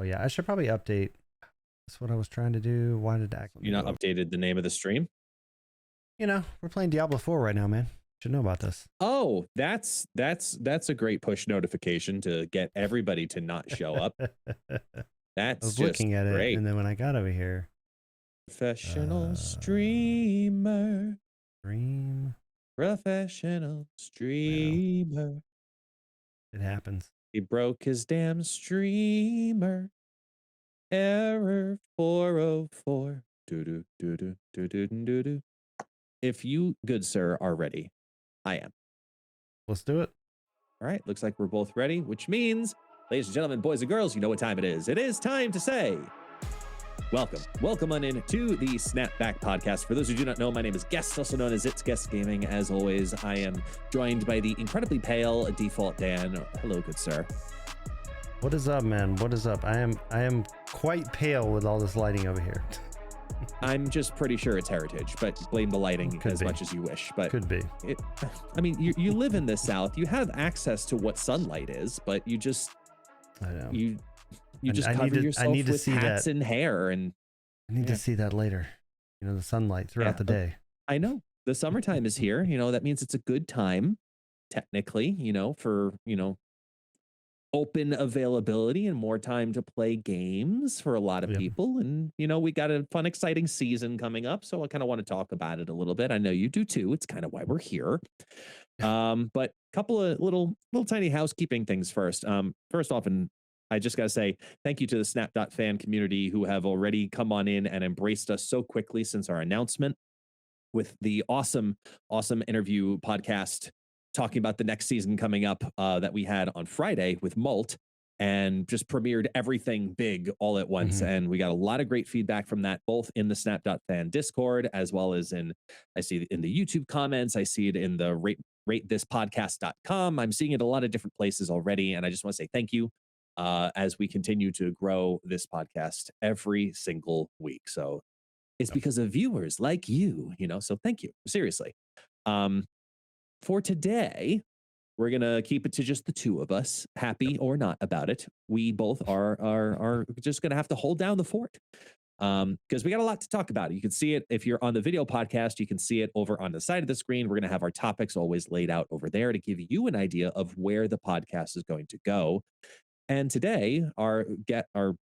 Oh yeah, I should probably update. That's what I was trying to do. Why did that? You not updated the name of the stream? You know, we're playing Diablo 4 right now, man. Should know about this. Oh, that's a great push notification to get everybody to not show up. That's I was just looking at great. it, and then when I got over here, Professional streamer. stream. Professional streamer. It happens. He broke his damn streamer. Error 404. Do do do do do do do do. If you, good sir, are ready, I am. Let's do it. All right, looks like we're both ready, which means, ladies and gentlemen, boys and girls, you know what time it is. It is time to say, welcome on in to the Snapback Podcast. For those who do not know, my name is Guest, also known as ItsGuestGaming. As always, I am joined by the incredibly pale Default Dan. Hello, good sir. What is up, man? What is up? I am quite pale with all this lighting over here. I'm just pretty sure it's heritage, but blame the lighting Could as be. much as you wish. But Could be. I mean, you live in the South. You have access to what sunlight is, but you just, I know. you just cover yourself with hats and hair. And I need to see that later. You know, the sunlight throughout the day. I know. The summertime is here. You know, that means it's a good time, technically, you know, for, you know, open availability and more time to play games for a lot of people. And, you know, we got a fun, exciting season coming up. So I kind of want to talk about it a little bit. I know you do too. It's kind of why we're here. But a couple of little tiny housekeeping things first. First off, and I just got to say thank you to the Snap.fan community who have already come on in and embraced us so quickly since our announcement with the awesome interview podcast talking about the next season coming up that we had on Friday with Malt, and just premiered everything big all at once. And we got a lot of great feedback from that, both in the Snap.fan Discord, as well as I see it in the YouTube comments. I see it in the ratethispodcast.com. I'm seeing it a lot of different places already. And I just want to say thank you as we continue to grow this podcast every single week. So it's because of viewers like you, you know, so thank you. Seriously. For today, we're going to keep it to just the two of us, happy or not about it. We both are just going to have to hold down the fort because we got a lot to talk about. You can see it if you're on the video podcast. You can see it over on the side of the screen. We're going to have our topics always laid out over there to give you an idea of where the podcast is going to go. And today, our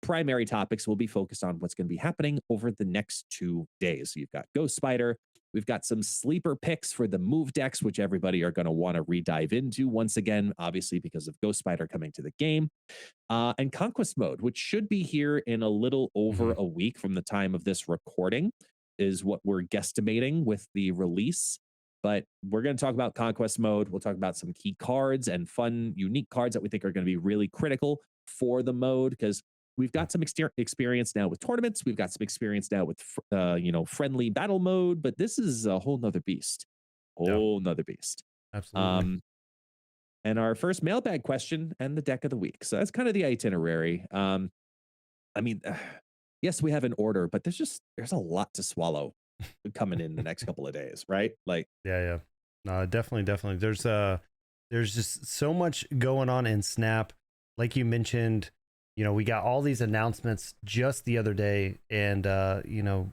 primary topics will be focused on what's going to be happening over the next 2 days. So you've got Ghost Spider. We've got some sleeper picks for the move decks, which everybody are going to want to re-dive into once again, obviously because of Ghost Spider coming to the game. And Conquest Mode, which should be here in a little over a week from the time of this recording, is what we're guesstimating with the release. But we're going to talk about Conquest Mode. We'll talk about some key cards and fun, unique cards that we think are going to be really critical for the mode, because we've got some experience now with tournaments. We've got some experience now with, friendly battle mode, but this is a whole nother beast. Nother beast. Absolutely. And our first mailbag question and the deck of the week. So that's kind of the itinerary. I mean, yes, we have an order, but there's a lot to swallow coming in the next couple of days, right? Like, yeah. No, definitely. There's just so much going on in Snap. Like you mentioned, you know, we got all these announcements just the other day, and you know,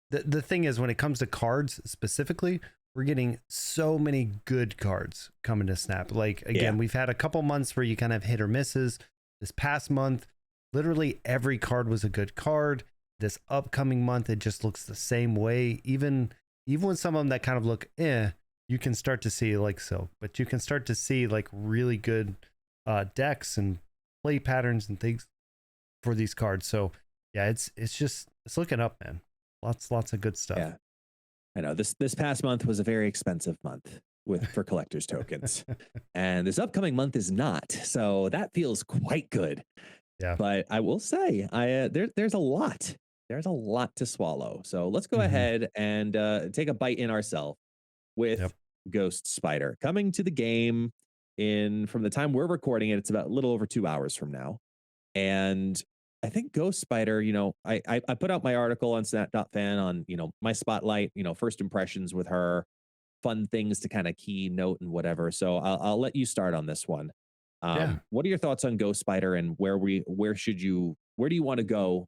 the thing is, when it comes to cards specifically, we're getting so many good cards coming to Snap. Like, again, we've had a couple months where you kind of hit or misses. This past month, literally every card was a good card. This upcoming month, it just looks the same way. Even with some of them that kind of look you can start to see like so, but you can start to see like really good decks and play patterns and things for these cards. So yeah, it's looking up, man. Lots of good stuff. Yeah, I know this past month was a very expensive month for collector's tokens, and this upcoming month is not. So that feels quite good. Yeah, but I will say, there's a lot. There's a lot to swallow. So let's go ahead and take a bite in ourselves with Ghost Spider coming to the game from the time we're recording it. It's about a little over 2 hours from now. And I think Ghost Spider, you know, I put out my article on Snap.fan on, you know, my spotlight, you know, first impressions with her, fun things to kind of keynote and whatever. So I'll let you start on this one. What are your thoughts on Ghost Spider, and where do you want to go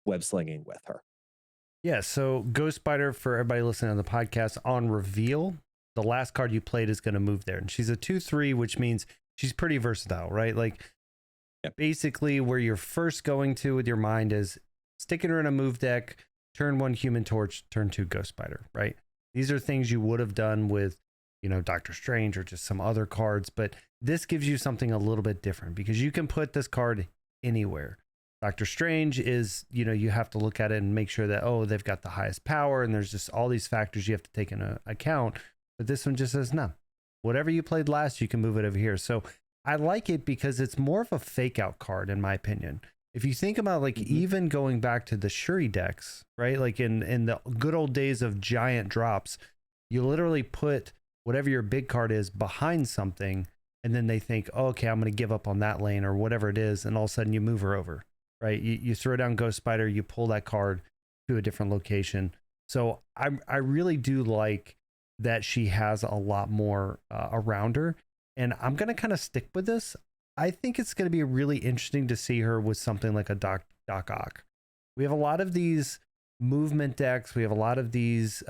web slinging with her? Yeah, so Ghost Spider, for everybody listening on the podcast, on reveal, the last card you played is going to move there. And she's a 2/3, which means she's pretty versatile, right? Like, basically, where you're first going to with your mind is sticking her in a move deck, turn 1 Human Torch, turn 2 Ghost Spider, right? These are things you would have done with, Doctor Strange or just some other cards, but this gives you something a little bit different because you can put this card anywhere. Doctor Strange is, you have to look at it and make sure that, they've got the highest power, and there's just all these factors you have to take into account. But this one just says, no, whatever you played last, you can move it over here. So I like it because it's more of a fake out card, in my opinion. If you think about even going back to the Shuri decks, right? Like in the good old days of giant drops, you literally put whatever your big card is behind something, and then they think, okay, I'm going to give up on that lane or whatever it is. And all of a sudden you move her over. Right, you throw down Ghost Spider, you pull that card to a different location. So I really do like that she has a lot more around her, and I'm gonna kind of stick with this. I think it's gonna be really interesting to see her with something like a Doc Ock. We have a lot of these movement decks, we have a lot of these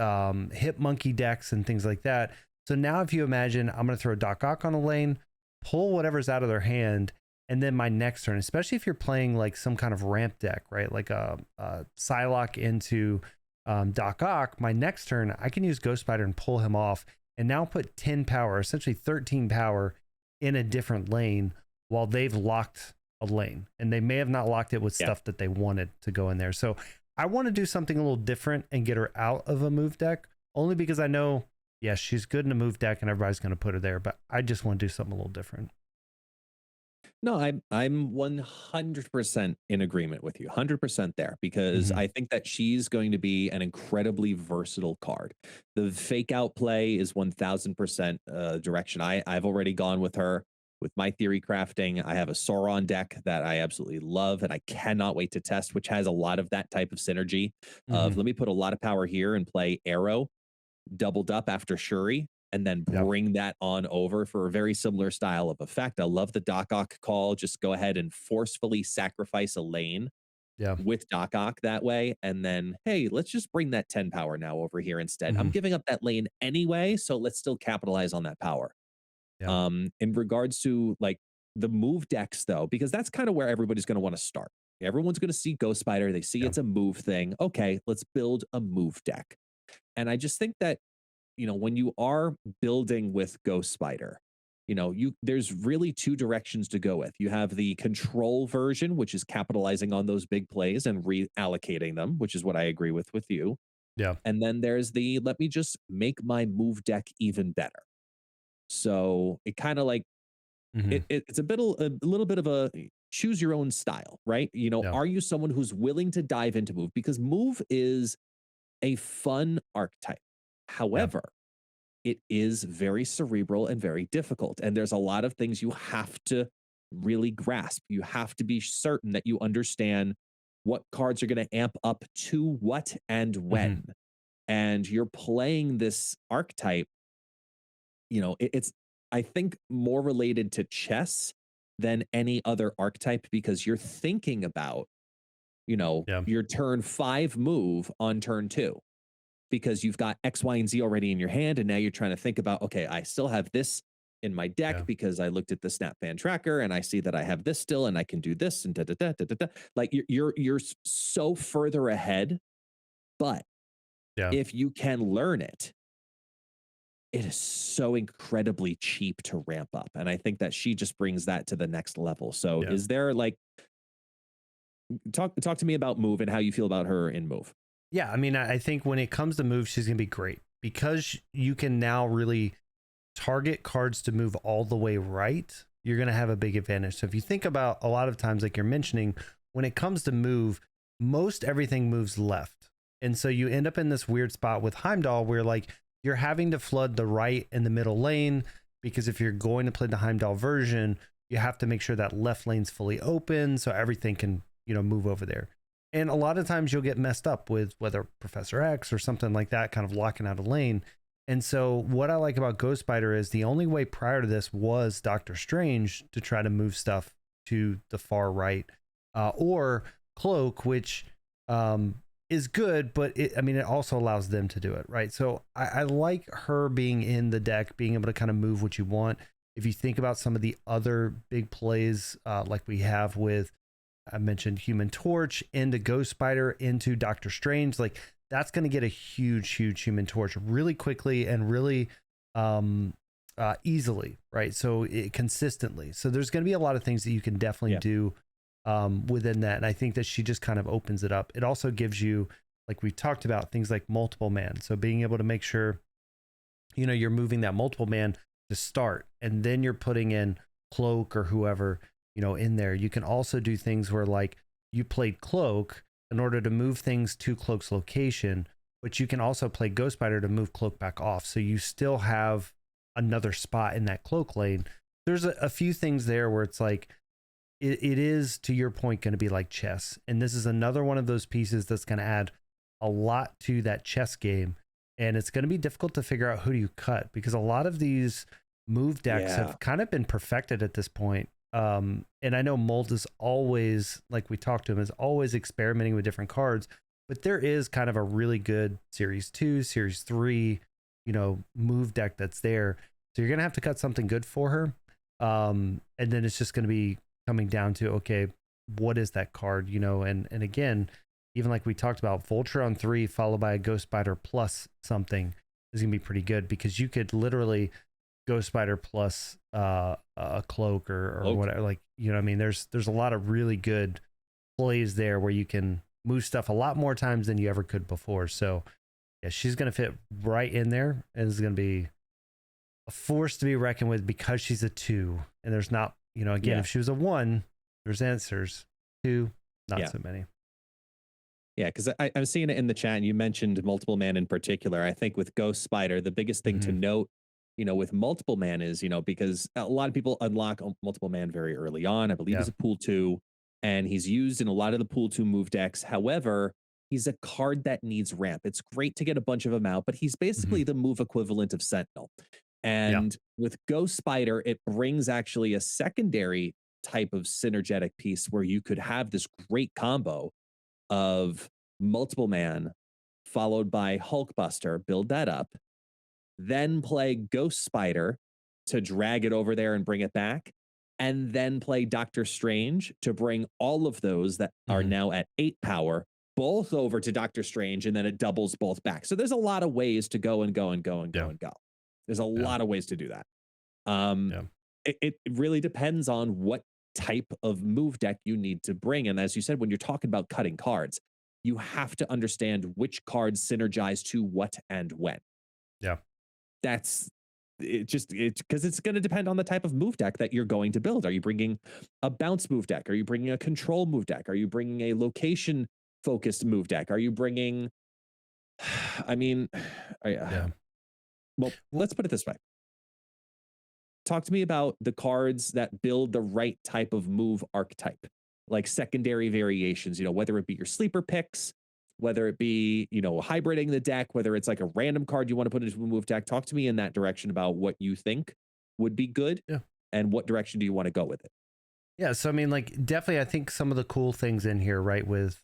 hip monkey decks and things like that. So now if you imagine, I'm gonna throw Doc Ock on a lane, pull whatever's out of their hand. And then my next turn, especially if you're playing like some kind of ramp deck, right? Like a Psylocke into Doc Ock, my next turn, I can use Ghost Spider and pull him off and now put 10 power, essentially 13 power in a different lane while they've locked a lane. And they may have not locked it with stuff that they wanted to go in there. So I want to do something a little different and get her out of a move deck, only because I know, yes, she's good in a move deck and everybody's going to put her there, but I just want to do something a little different. No, I'm 100% in agreement with you, 100% there, because I think that she's going to be an incredibly versatile card. The fake out play is 1000% direction I've already gone with her. With my theory crafting, I have a Sauron deck that I absolutely love and I cannot wait to test, which has a lot of that type of synergy of let me put a lot of power here and play Arrow doubled up after Shuri, and then bring that on over for a very similar style of effect. I love the Doc Ock call. Just go ahead and forcefully sacrifice a lane with Doc Ock that way. And then, hey, let's just bring that 10 power now over here instead. I'm giving up that lane anyway, so let's still capitalize on that power. In regards to like the move decks though, because that's kind of where everybody's going to want to start. Everyone's going to see Ghost Spider. They see it's a move thing. Okay, let's build a move deck. And I just think that, when you are building with Ghost Spider, there's really 2 directions to go with. You have the control version, which is capitalizing on those big plays and reallocating them, which is what I agree with you. Yeah. And then there's the, let me just make my move deck even better. So it kind of like, it's a little bit of a choose your own style, right? Are you someone who's willing to dive into move? Because move is a fun archetype. However, it is very cerebral and very difficult. And there's a lot of things you have to really grasp. You have to be certain that you understand what cards are going to amp up to what and when. And you're playing this archetype, it's, I think, more related to chess than any other archetype because you're thinking about, your turn 5 move on turn 2. Because you've got X, Y, and Z already in your hand. And now you're trying to think about, okay, I still have this in my deck because I looked at the Snap Fan tracker and I see that I have this still and I can do this and Like you're so further ahead. But if you can learn it, it is so incredibly cheap to ramp up. And I think that she just brings that to the next level. So is there talk to me about move and how you feel about her in move? Yeah, I mean, I think when it comes to move, she's going to be great because you can now really target cards to move all the way right. You're going to have a big advantage. So if you think about a lot of times, like you're mentioning, when it comes to move, most everything moves left. And so you end up in this weird spot with Heimdall where like you're having to flood the right and the middle lane because if you're going to play the Heimdall version, you have to make sure that left lane's fully open so everything can, move over there. And a lot of times you'll get messed up with whether Professor X or something like that kind of locking out a lane. And so what I like about Ghost Spider is the only way prior to this was Doctor Strange to try to move stuff to the far right, or Cloak, which is good, but it also allows them to do it, right? So I like her being in the deck, being able to kind of move what you want. If you think about some of the other big plays, like we have with, I mentioned Human Torch into Ghost Spider into Doctor Strange, like that's going to get a huge Human Torch really quickly and really easily, right? So consistently. So there's going to be a lot of things that you can definitely do within that. And I think that she just kind of opens it up. It also gives you, like we talked about, things like multiple man. So being able to make sure, you're moving that multiple man to start, and then you're putting in Cloak or whoever, in there. You can also do things where like you played Cloak in order to move things to Cloak's location, but you can also play Ghost Spider to move Cloak back off. So you still have another spot in that Cloak lane. There's a few things there where it's like, it is, to your point, going to be like chess. And this is another one of those pieces that's going to add a lot to that chess game. And it's going to be difficult to figure out who do you cut, because a lot of these move decks have kind of been perfected at this point. And I know Molt is always, like we talked to him, is always experimenting with different cards, but there is kind of a really good Series 2, Series 3, move deck that's there. So you're going to have to cut something good for her. And then it's just going to be coming down to, okay, what is that card, and again, even like we talked about, Voltron 3 followed by a Ghost Spider plus something is going to be pretty good, because you could literally Ghost Spider plus a Cloak or whatever, like, there's a lot of really good plays there where you can move stuff a lot more times than you ever could before. So yeah, she's going to fit right in there, and is going to be a force to be reckoned with, because she's a 2, and there's not, if she was a 1, there's answers. 2, not so many. Yeah, because I'm seeing it in the chat, and you mentioned multiple man in particular. I think with Ghost Spider, the biggest thing to note, with multiple man is, because a lot of people unlock multiple man very early on. I believe he's a pool 2, and he's used in a lot of the pool 2 move decks. However, he's a card that needs ramp. It's great to get a bunch of them out, but he's basically the move equivalent of Sentinel. And with Ghost Spider, it brings actually a secondary type of synergetic piece where you could have this great combo of multiple man followed by Hulkbuster, build that up, then play Ghost Spider to drag it over there and bring it back, and then play Doctor Strange to bring all of those that are now at 8 power both over to Doctor Strange, and then it doubles both back. So there's a lot of ways to go and go and go and go and go. There's a lot of ways to do that. It really depends on what type of move deck you need to bring. And as you said, when you're talking about cutting cards, you have to understand which cards synergize to what and when. That's it. Because it's going to depend on the type of move deck that you're going to build. Are you bringing a bounce move deck? Are you bringing a control move deck? Are you bringing a location focused move deck? Are you bringing, well, let's put it this way. Talk to me about the cards that build the right type of move archetype, like secondary variations, whether it be your sleeper picks, whether it be, hybriding the deck, whether it's like a random card you want to put into a move deck. Talk to me in that direction about what you think would be good and what direction do you want to go with it? Yeah. So, definitely, I think some of the cool things in here, right, with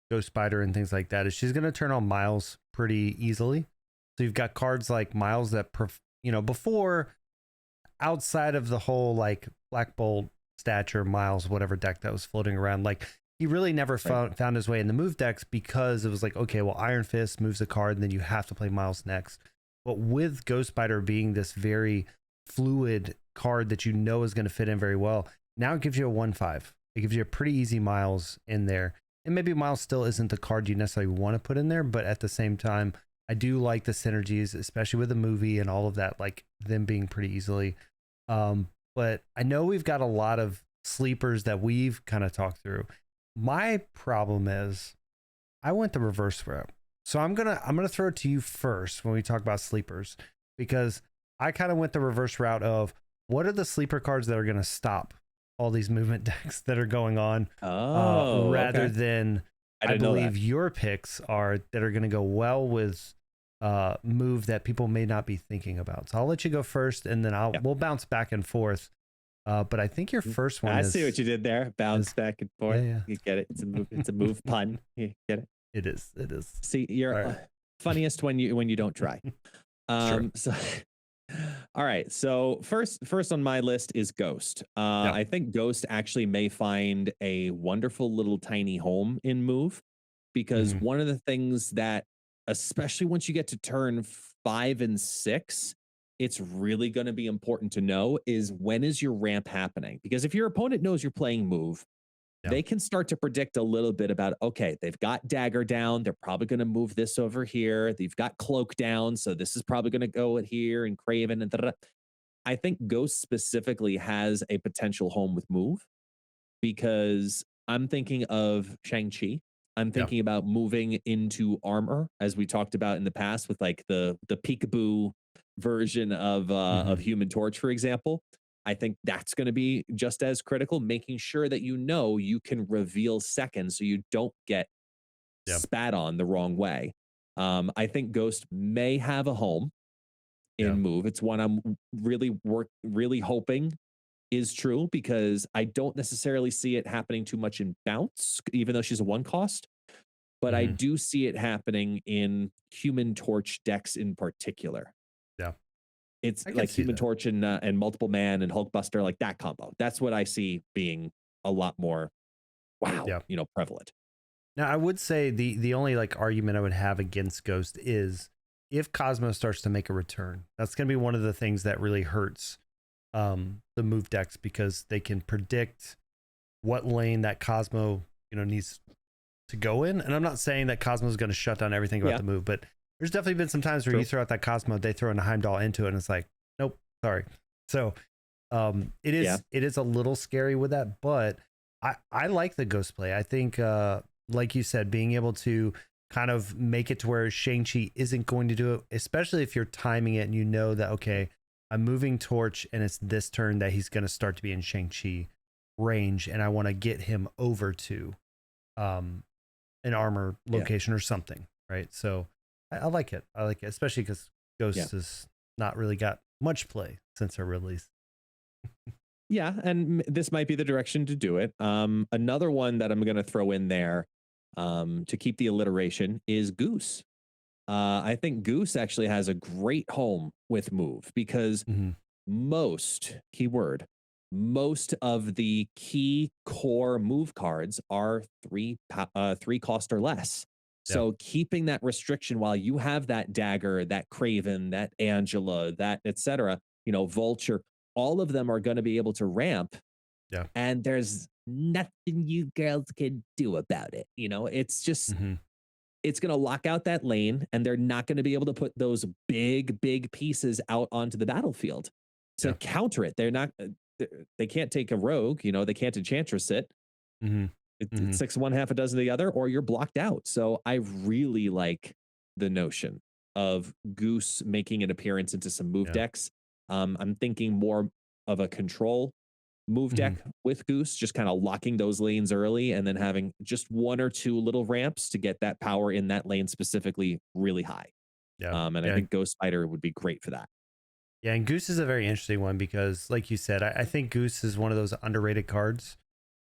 Ghost Spider and things like that, is she's going to turn on Miles pretty easily. So you've got cards like Miles that, before, outside of the whole like Black Bolt, Stature, Miles, whatever deck that was floating around, like he really never found his way in the move decks, because it was like, okay, well, Iron Fist moves a card and then you have to play Miles next. But with Ghost Spider being this very fluid card that is going to fit in very well, now it gives you a 1/5. It gives you a pretty easy Miles in there. And maybe Miles still isn't the card you necessarily want to put in there, but at the same time, I do like the synergies, especially with the movie and all of that, like them being pretty easily. But I know we've got a lot of sleepers that we've kind of talked through. My problem is I went the reverse route. So I'm gonna throw it to you first when we talk about sleepers, because I kind of went the reverse route of what are the sleeper cards that are going to stop all these movement decks that are going on, rather than I believe your picks are that are going to go well with move that people may not be thinking about. So I'll let you go first, and then we'll bounce back and forth. But I think your first one I see what you did there. Bounce back and forth. Yeah. You get it. It's a move pun. You get it. It is. See, you're funniest when you don't try. Sure. So all right. So first on my list is Ghost. I think Ghost actually may find a wonderful little tiny home in Move, because one of the things that, especially once you get to turn 5 and 6, it's really going to be important to know is, when is your ramp happening? Because if your opponent knows you're playing Move, they can start to predict a little bit about, okay, they've got Dagger down. They're probably going to move this over here. They've got Cloak down. So this is probably going to go at here, and Craven and da-da-da. I think Ghost specifically has a potential home with Move, because I'm thinking of Shang-Chi. I'm thinking about moving into armor, as we talked about in the past with like the peekaboo version of Human Torch, for example. I think that's going to be just as critical, making sure that you can reveal seconds so you don't get spat on the wrong way. I think Ghost may have a home in Move. It's one I'm really hoping is true, because I don't necessarily see it happening too much in Bounce, even though she's a 1 cost. But I do see it happening in Human Torch decks in particular. Yeah. It's like Human Torch and Multiple Man and Hulkbuster, like that combo. That's what I see being a lot more, prevalent. Now, I would say the only like argument I would have against Ghost is if Cosmo starts to make a return. That's going to be one of the things that really hurts the Move decks, because they can predict what lane that Cosmo needs to go in. And I'm not saying that Cosmo is going to shut down everything about the Move, but there's definitely been some times where you throw out that Cosmo, they throw in a Heimdall into it, and it's like, nope, sorry. So it is a little scary with that, but I like the Ghost play. I think, like you said, being able to kind of make it to where Shang-Chi isn't going to do it, especially if you're timing it and you know that, okay, I'm moving Torch and it's this turn that he's going to start to be in Shang-Chi range, and I want to get him over to an armor location or something, right? So I like it. I like it, especially because Ghost has not really got much play since her release. Yeah, and this might be the direction to do it. Another one that I'm going to throw in there to keep the alliteration is Goose. I think Goose actually has a great home with Move, because most of the key core Move cards are 3 cost or less. So keeping that restriction while you have that Dagger, that Craven, that Angela, that etc., Vulture, all of them are going to be able to ramp. Yeah. And there's nothing you girls can do about it. It's just, it's going to lock out that lane, and they're not going to be able to put those big pieces out onto the battlefield to counter it. They can't take a rogue, they can't Enchantress it. It's 6 1, half a dozen the other, or you're blocked out. So I really like the notion of Goose making an appearance into some Move decks. I'm thinking more of a control Move deck with Goose, just kind of locking those lanes early and then having just 1 or 2 little ramps to get that power in that lane specifically really high. I think Ghost Spider would be great for that. Yeah, and Goose is a very interesting one because, like you said, I think Goose is one of those underrated cards.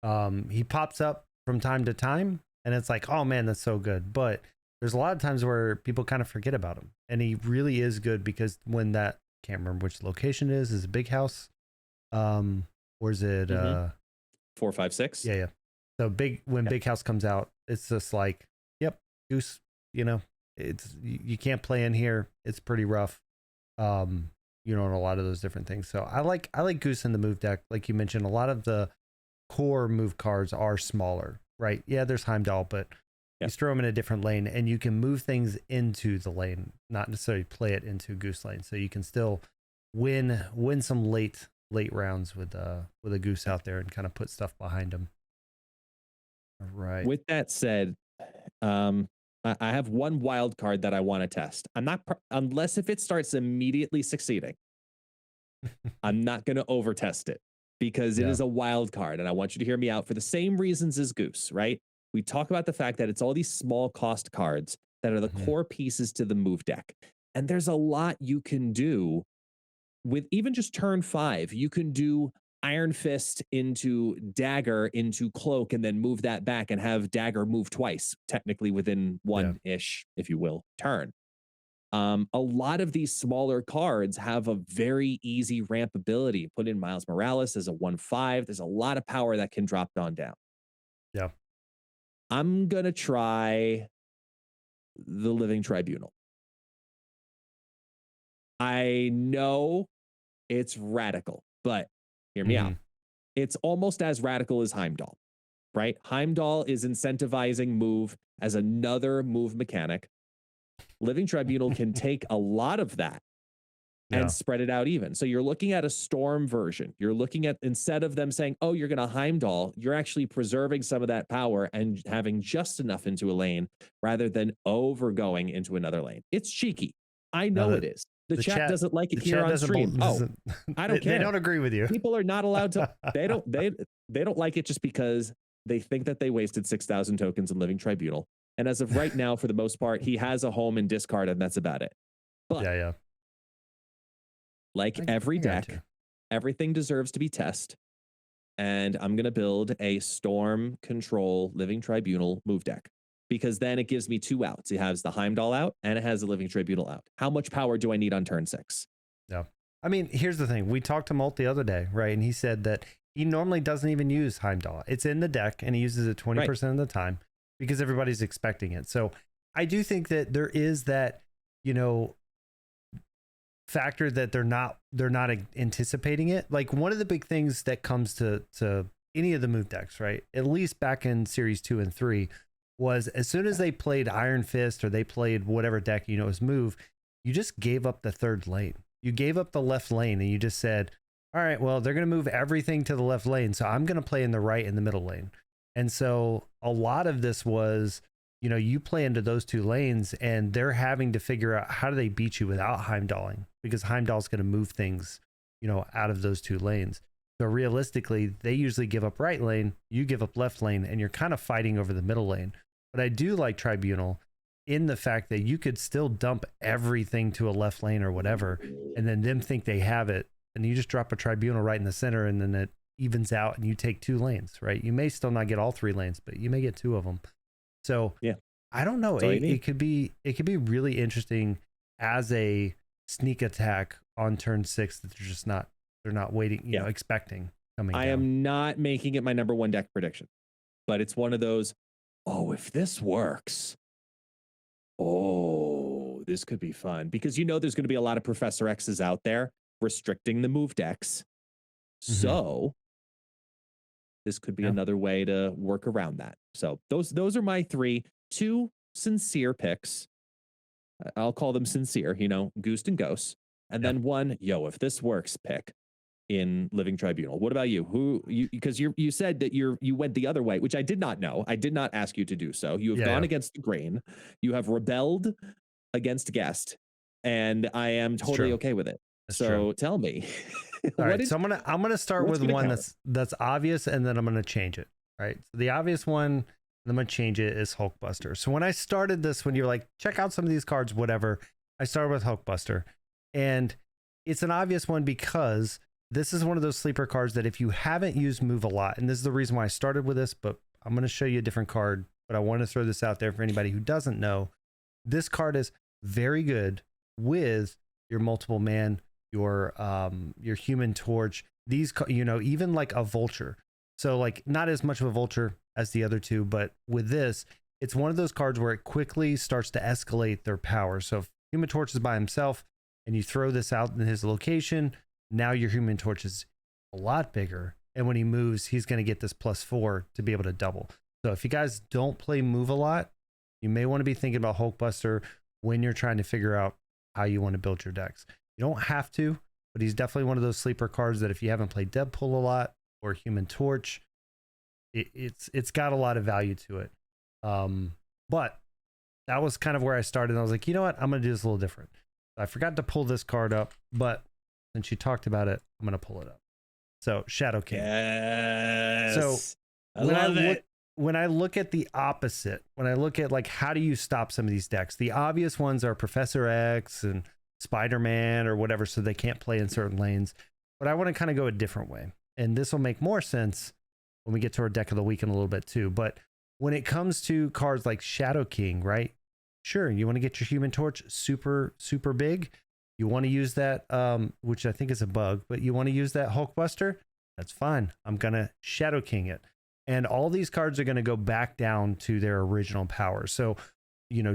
He pops up from time to time, and it's like, oh man, that's so good. But there's a lot of times where people kind of forget about him, and he really is good because when that, can't remember which location it is a Big House, or is it 4, 5, 6? Yeah. So Big House comes out, it's just like, yep, Goose. It's you can't play in here. It's pretty rough. And a lot of those different things. So I like Goose in the Move deck. Like you mentioned, a lot of the core Move cards are smaller, right? Yeah, there's Heimdall, but you throw them in a different lane, and you can move things into the lane, not necessarily play it into Goose lane. So you can still win some late rounds with a Goose out there and kind of put stuff behind them. All right. With that said, I have one wild card that I want to test. I'm not unless if it starts immediately succeeding. I'm not going to overtest it because it is a wild card, and I want you to hear me out for the same reasons as Goose, right? We talk about the fact that it's all these small cost cards that are the core pieces to the move deck. And there's a lot you can do with even just turn 5. You can do Iron Fist into Dagger into Cloak and then move that back and have Dagger move twice, technically within one-ish, if you will, turn. A lot of these smaller cards have a very easy ramp ability. Put in Miles Morales as a 1/5. There's a lot of power that can drop on down. Yeah. I'm going to try the Living Tribunal. I know it's radical, but hear me out. It's almost as radical as Heimdall, right? Heimdall is incentivizing move as another move mechanic. Living Tribunal can take a lot of that and spread it out even. So you're looking at a Storm version. You're looking at, instead of them saying, oh, you're going to Heimdall, you're actually preserving some of that power and having just enough into a lane rather than overgoing into another lane. It's cheeky. I know it is. The chat doesn't like it here on stream. I don't care. They don't agree with you. People are not allowed to. They don't like it just because they think that they wasted 6,000 tokens in Living Tribunal. And as of right now, for the most part, he has a home and discard, and that's about it. But like every deck, everything deserves to be tested. And I'm going to build a Storm Control Living Tribunal move deck. Because then it gives me 2 outs. It has the Heimdall out and it has the Living Tribunal out. How much power do I need on turn 6? Yeah. I mean, here's the thing. We talked to Molt the other day, right? And he said that he normally doesn't even use Heimdall. It's in the deck and he uses it 20% of the time because everybody's expecting it. So I do think that there is that, factor that they're not anticipating it. Like one of the big things that comes to any of the move decks, right? At least back in series 2 and 3, was as soon as they played Iron Fist or they played whatever deck is move, you just gave up the third lane. You gave up the left lane and you just said, all right, well, they're going to move everything to the left lane, so I'm going to play in the right and the middle lane. And so a lot of this was, you play into those 2 lanes and they're having to figure out how do they beat you without Heimdalling, because Heimdall's going to move things, out of those 2 lanes. So realistically, they usually give up right lane, you give up left lane, and you're kind of fighting over the middle lane. But I do like Tribunal in the fact that you could still dump everything to a left lane or whatever, and then them think they have it, and you just drop a Tribunal right in the center, and then it evens out, and you take 2 lanes, right? You may still not get all 3 lanes, but you may get 2 of them. So I don't know. It could be really interesting as a sneak attack on turn 6 that they're not waiting, expecting coming. I am not making it my number 1 deck prediction, but it's one of those. Oh, if this works, this could be fun, because there's going to be a lot of Professor X's out there restricting the move decks. So this could be another way to work around that. So those are my 2 sincere picks. I'll call them sincere, Goose and Ghost. And then 1, if this works, pick in Living Tribunal. What about you? Because you said that you went the other way, which I did not know. I did not ask you to do so. You have gone against the grain. You have rebelled against Guest, and I am totally okay with it. That's true. Tell me. All right, so I'm gonna start with one that's obvious, and then I'm gonna change it. Right. So the obvious one, I'm gonna change it, is Hulkbuster. So when I started this, when you're like, check out some of these cards, whatever, I started with Hulkbuster, and it's an obvious one because this is one of those sleeper cards that if you haven't used move a lot, and this is the reason why I started with this, but I'm going to show you a different card, but I want to throw this out there for anybody who doesn't know. This card is very good with your multiple man, your Human Torch, these, even like a Vulture. So like not as much of a Vulture as the other 2, but with this, it's one of those cards where it quickly starts to escalate their power. So if Human Torch is by himself and you throw this out in his location, now your Human Torch is a lot bigger. And when he moves, he's going to get this +4 to be able to double. So if you guys don't play move a lot, you may want to be thinking about Hulkbuster when you're trying to figure out how you want to build your decks. You don't have to, but he's definitely one of those sleeper cards that if you haven't played Deadpool a lot or Human Torch, it's got a lot of value to it. But that was kind of where I started. I was like, you know what? I'm going to do this a little different. I forgot to pull this card up, but since you talked about it, I'm going to pull it up. So Shadow King. Yes. So when I when I look at the opposite, when I look at like how do you stop some of these decks, the obvious ones are Professor X and Spider-Man or whatever, so they can't play in certain lanes. But I want to kind of go a different way, and this will make more sense when we get to our deck of the week in a little bit too. But when it comes to cards like Shadow King, right? Sure, you want to get your Human Torch super big. You want to use that, which I think is a bug, but you want to use that Hulkbuster. That's fine. I'm gonna Shadow King it. And all these cards are going to go back down to their original power. So,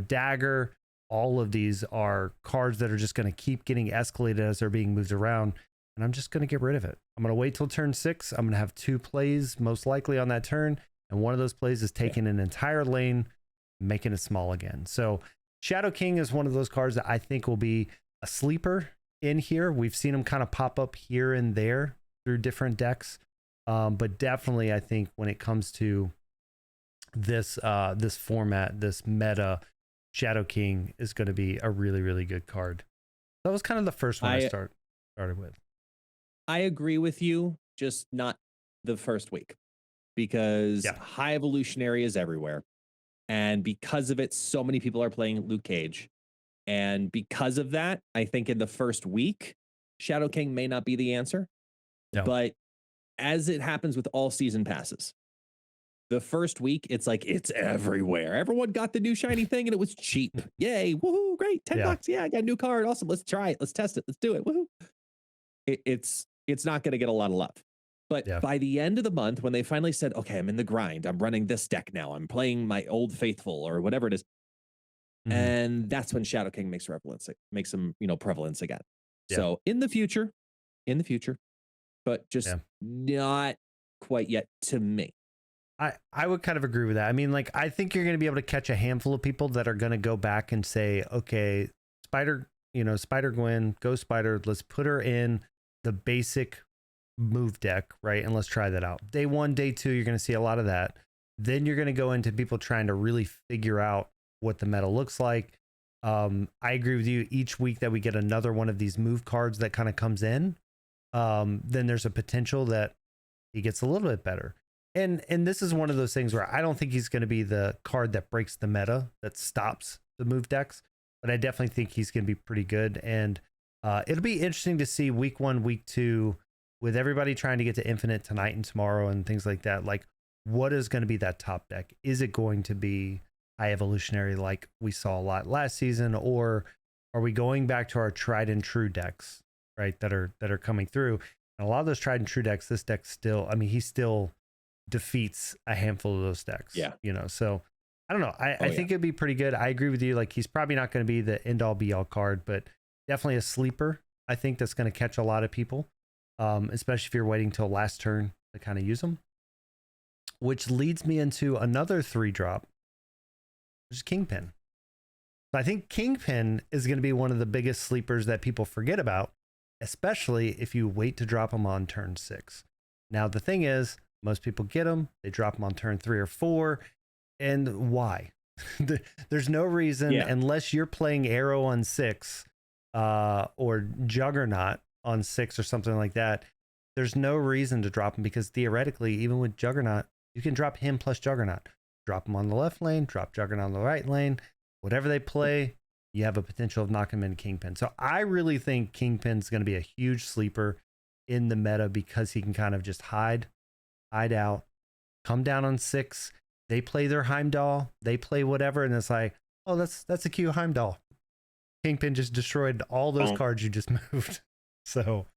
Dagger, all of these are cards that are just going to keep getting escalated as they're being moved around. And I'm just going to get rid of it. I'm going to wait till turn 6. I'm going to have 2 plays most likely on that turn. And one of those plays is taking an entire lane, making it small again. So Shadow King is one of those cards that I think will be a sleeper in here. We've seen them kind of pop up here and there through different decks. But definitely, I think when it comes to this this format, this meta, Shadow King is going to be a really, really good card. That was kind of the first one I started with. I agree with you, just not the first week, because High Evolutionary is everywhere. And because of it, so many people are playing Luke Cage. And because of that, I think in the first week, Shadow King may not be the answer. No. But as it happens with all season passes, the first week, it's like, it's everywhere. Everyone got the new shiny thing and it was cheap. Yay. Woohoo. Great. $10. Yeah, I got a new card. Awesome. Let's try it. Let's test it. Let's do it. Woohoo. It's not going to get a lot of love. But by the end of the month, when they finally said, okay, I'm in the grind, I'm running this deck now, I'm playing my Old Faithful or whatever it is. And that's when Shadow King makes some, prevalence again. So in the future, but just not quite yet to me. I would kind of agree with that. I mean, like, I think you're going to be able to catch a handful of people that are going to go back and say, okay, Spider-Gwen, Ghost Spider, let's put her in the basic move deck, right? And let's try that out. Day 1, day 2, you're going to see a lot of that. Then you're going to go into people trying to really figure out what the meta looks like. I agree with you. Each week that we get another one of these move cards that kind of comes in, then there's a potential that he gets a little bit better. And this is one of those things where I don't think he's going to be the card that breaks the meta, that stops the move decks, but I definitely think he's going to be pretty good. And it'll be interesting to see week 1, week 2, with everybody trying to get to Infinite tonight and tomorrow and things like that. Like, what is going to be that top deck? Is it going to be High Evolutionary like we saw a lot last season, or are we going back to our tried and true decks, right, that are coming through? And a lot of those tried and true decks, this deck still, I mean, he still defeats a handful of those decks. So I don't know. I think it'd be pretty good. I agree with you. Like, he's probably not going to be the end all be all card, but definitely a sleeper. I think that's going to catch a lot of people, especially if you're waiting till last turn to kind of use them. Which leads me into another 3-drop, which is Kingpin. So I think Kingpin is going to be one of the biggest sleepers that people forget about, especially if you wait to drop them on turn 6. Now, the thing is, most people get them, they drop them on turn 3 or 4. And why? There's no reason, unless you're playing Arrow on 6 or Juggernaut on 6 or something like that. There's no reason to drop him, because theoretically, even with Juggernaut, you can drop him plus Juggernaut. Drop him on the left lane, drop Juggernaut on the right lane. Whatever they play, you have a potential of knocking him into Kingpin. So I really think Kingpin's going to be a huge sleeper in the meta, because he can kind of just hide out, come down on 6. They play their Heimdall, they play whatever, and it's like, oh, that's a cute Heimdall. Kingpin just destroyed all those cards you just moved. So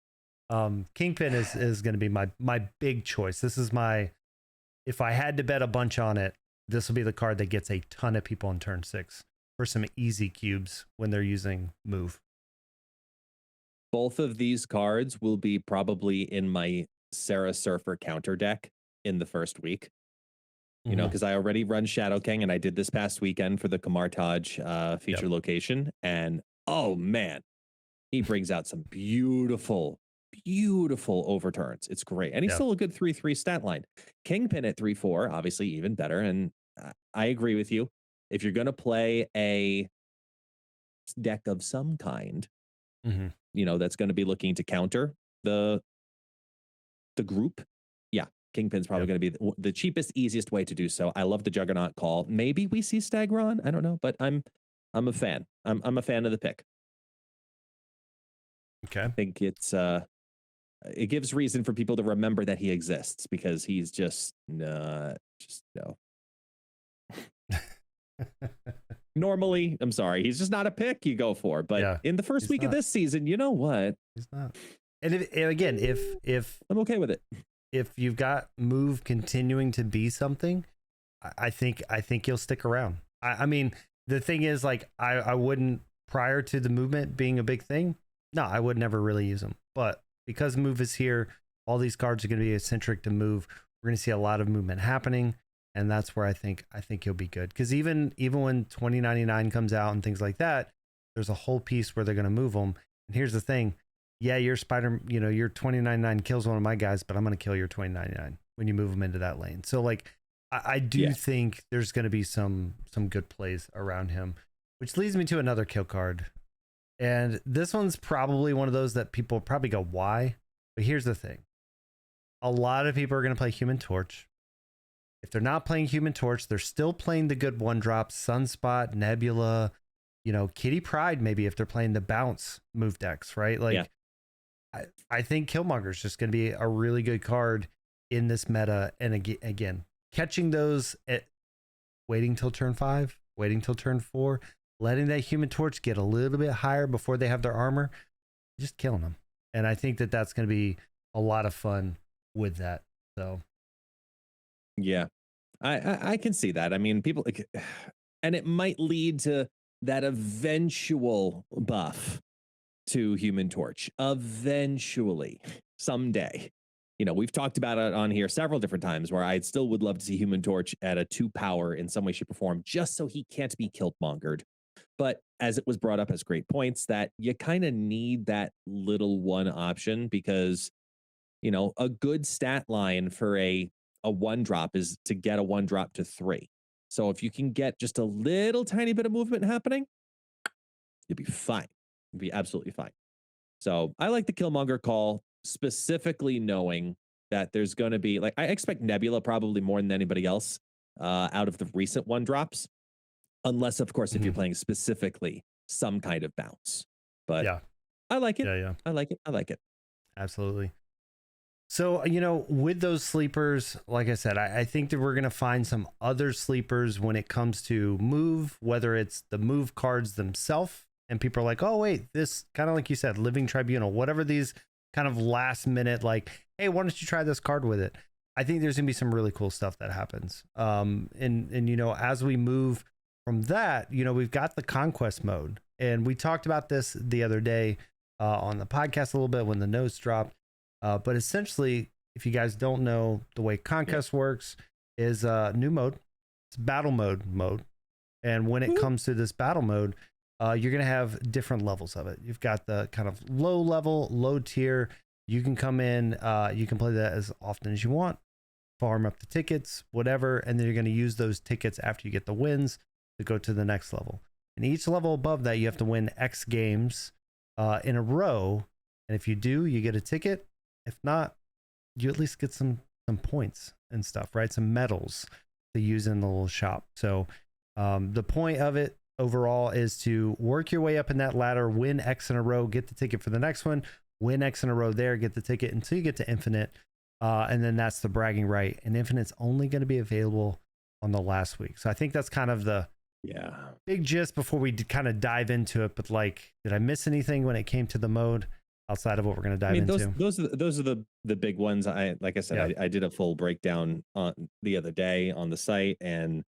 Kingpin is going to be my big choice. This is if I had to bet a bunch on it, this will be the card that gets a ton of people in turn 6 for some easy cubes when they're using move. Both of these cards will be probably in my Sarah Surfer counter deck in the first week. Because I already run Shadow King, and I did this past weekend for the Kamartaj feature location. And oh man, he brings out some beautiful overturns. It's great. And he's still a good 3/3 stat line. Kingpin at 3/4, obviously even better. And I agree with you. If you're going to play a deck of some kind, that's going to be looking to counter the group, Kingpin's probably going to be the cheapest, easiest way to do so. I love the Juggernaut call. Maybe we see Stagron. I don't know, but I'm a fan. I'm a fan of the pick. Okay. I think it gives reason for people to remember that he exists, because he's just no. Normally, I'm sorry, he's just not a pick you go for. But in the first week of this season, you know what? He's not. And again, if I'm okay with it, if you've got move continuing to be something, I think you'll stick around. I mean, the thing is, like, I wouldn't, prior to the movement being a big thing, no, I would never really use them. But because move is here, all these cards are going to be eccentric to move. We're going to see a lot of movement happening, and that's where I think you'll be good. Because even when 2099 comes out and things like that, there's a whole piece where they're going to move them. And here's the thing. Yeah, your your 2099 kills one of my guys, but I'm going to kill your 2099 when you move them into that lane. So, like, I do think there's going to be some good plays around him, which leads me to another kill card. And this one's probably one of those that people probably go, why? But here's the thing. A lot of people are going to play Human Torch. If they're not playing Human Torch, they're still playing the good one drops, Sunspot, Nebula, Kitty Pryde, maybe, if they're playing the bounce move decks, right? Like, I think Killmonger is just going to be a really good card in this meta. And again, catching those waiting till turn 5, waiting till turn 4, letting that Human Torch get a little bit higher before they have their armor, just killing them. And I think that's going to be a lot of fun with that. So, yeah, I can see that. I mean, people, and it might lead to that eventual buff to Human Torch eventually, someday. We've talked about it on here several different times, where I still would love to see Human Torch at a 2 power in some way, shape, or form, just so he can't be Killmongered. But as it was brought up as great points, that you kind of need that little one option, because a good stat line for a 1-drop is to get a 1-drop to 3. So if you can get just a little tiny bit of movement happening, you'll be fine. You'll be absolutely fine. So I like the Killmonger call, specifically knowing that there's going to be, like, I expect Nebula probably more than anybody else out of the recent 1-drops, unless, of course, if you're playing specifically some kind of bounce. But yeah, I like it. Yeah. I like it. Absolutely. So, with those sleepers, like I said, I think that we're going to find some other sleepers when it comes to move, whether it's the move cards themselves, and people are like, oh, wait, this kind of, like you said, Living Tribunal, whatever these kind of last minute, like, hey, why don't you try this card with it? I think there's going to be some really cool stuff that happens. And as we move from that, we've got the Conquest Mode, and we talked about this the other day on the podcast a little bit when the notes dropped. But essentially, if you guys don't know, the way Conquest works is a new mode. It's battle mode. And when it comes to this battle mode, you're going to have different levels of it. You've got the kind of low level, low tier. You can come in, you can play that as often as you want, farm up the tickets, whatever. And then you're going to use those tickets after you get the wins to go to the next level. And each level above that, you have to win X games in a row. And if you do, you get a ticket. If not, you at least get some points and stuff, right? Some medals to use in the little shop. So the point of it overall is to work your way up in that ladder, win X in a row, get the ticket for the next one, win X in a row there, get the ticket until you get to Infinite. And then that's the bragging right. And Infinite's only going to be available on the last week. So I think that's kind of the big gist before we kind of dive into it. But, like, did I miss anything when it came to the mode outside of what we're going to dive into? Those are the big ones. Like I said, I did a full breakdown on the other day on the site, and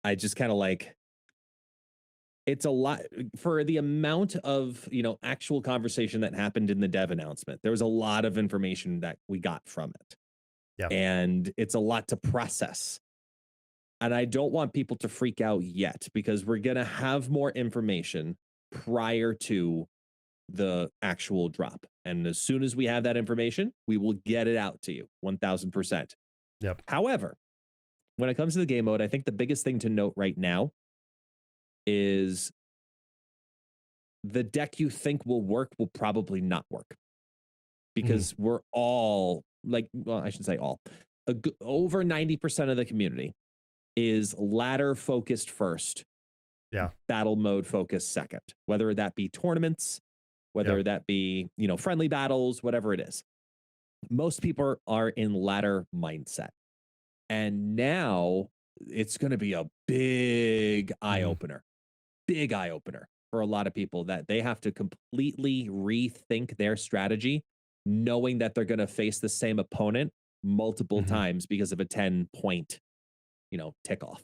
I just kind of like, it's a lot for the amount of, actual conversation that happened in the dev announcement. There was a lot of information that we got from it. Yeah. And it's a lot to process. And I don't want people to freak out yet, because we're going to have more information prior to the actual drop. And as soon as we have that information, we will get it out to you 1000%. Yep. However, when it comes to the game mode, I think the biggest thing to note right now is the deck you think will work will probably not work, because we're all like, well, I should say all. over 90% of the community is ladder focused first, battle mode focused second, whether that be tournaments, whether that be, you know, friendly battles, whatever it is. Most people are in ladder mindset. And now it's going to be a big eye opener for a lot of people, that they have to completely rethink their strategy, knowing that they're going to face the same opponent multiple times because of a 10-point, you know, tick off.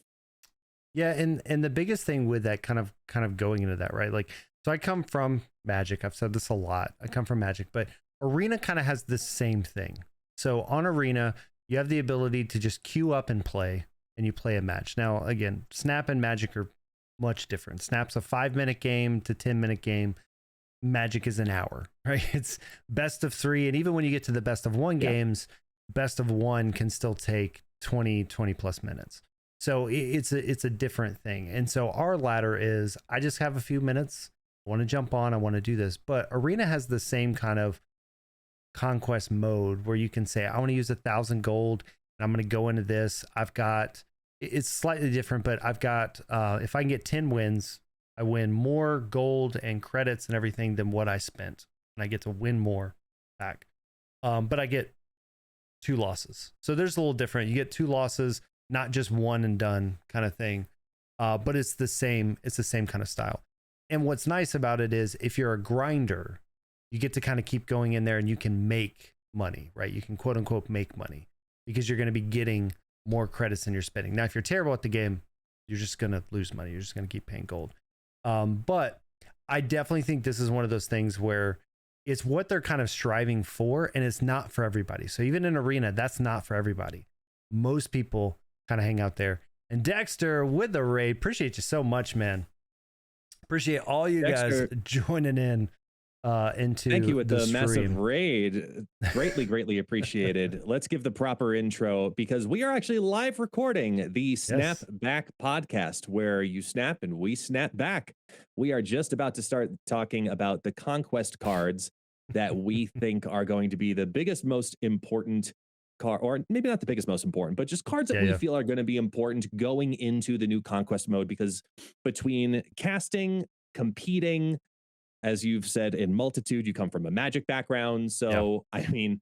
Yeah, and the biggest thing with that kind of going into that, right? Like, so I come from Magic. I've said this a lot. I come from Magic, but Arena kind of has the same thing. So on Arena, you have the ability to just queue up and play, and you play a match. Now, again, Snap and Magic are much different. Snap's a 5-minute game to 10-minute game. Magic is an hour, right? It's best of 3. And even when you get to the best of 1 games, best of 1 can still take 20 plus minutes. So it's a different thing. And so our ladder is, I just have a few minutes. I want to jump on. I want to do this. But Arena has the same kind of conquest mode where you can say, I want to use 1,000 gold and I'm going to go into this. I've got, it's slightly different, but I've got, if I can get 10 wins, I win more gold and credits and everything than what I spent. And I get to win more back. But I get 2 losses. So there's a little different. You get 2 losses, not just one and done kind of thing. But it's the same kind of style. And what's nice about it is if you're a grinder, you get to kind of keep going in there and you can make money, right? You can quote unquote make money because you're going to be getting more credits than you're spending. Now, if you're terrible at the game, you're just going to lose money. You're just going to keep paying gold. But I definitely think this is one of those things where it's what they're kind of striving for, and it's not for everybody. So even in Arena, that's not for everybody. Most people kind of hang out there. And Dexter with the raid, appreciate you so much, man. Appreciate all you Dexter, guys joining in into thank you with the stream. Massive raid. Greatly appreciated. Let's give the proper intro, because we are actually live recording the Snap Back podcast, where you snap and we snap back. We are just about to start talking about the Conquest cards that we think are going to be the biggest, most important card, or maybe not the biggest, most important, but just cards that we feel are going to be important going into the new Conquest mode, because between casting, competing, as you've said in multitude, you come from a Magic background. So, I mean,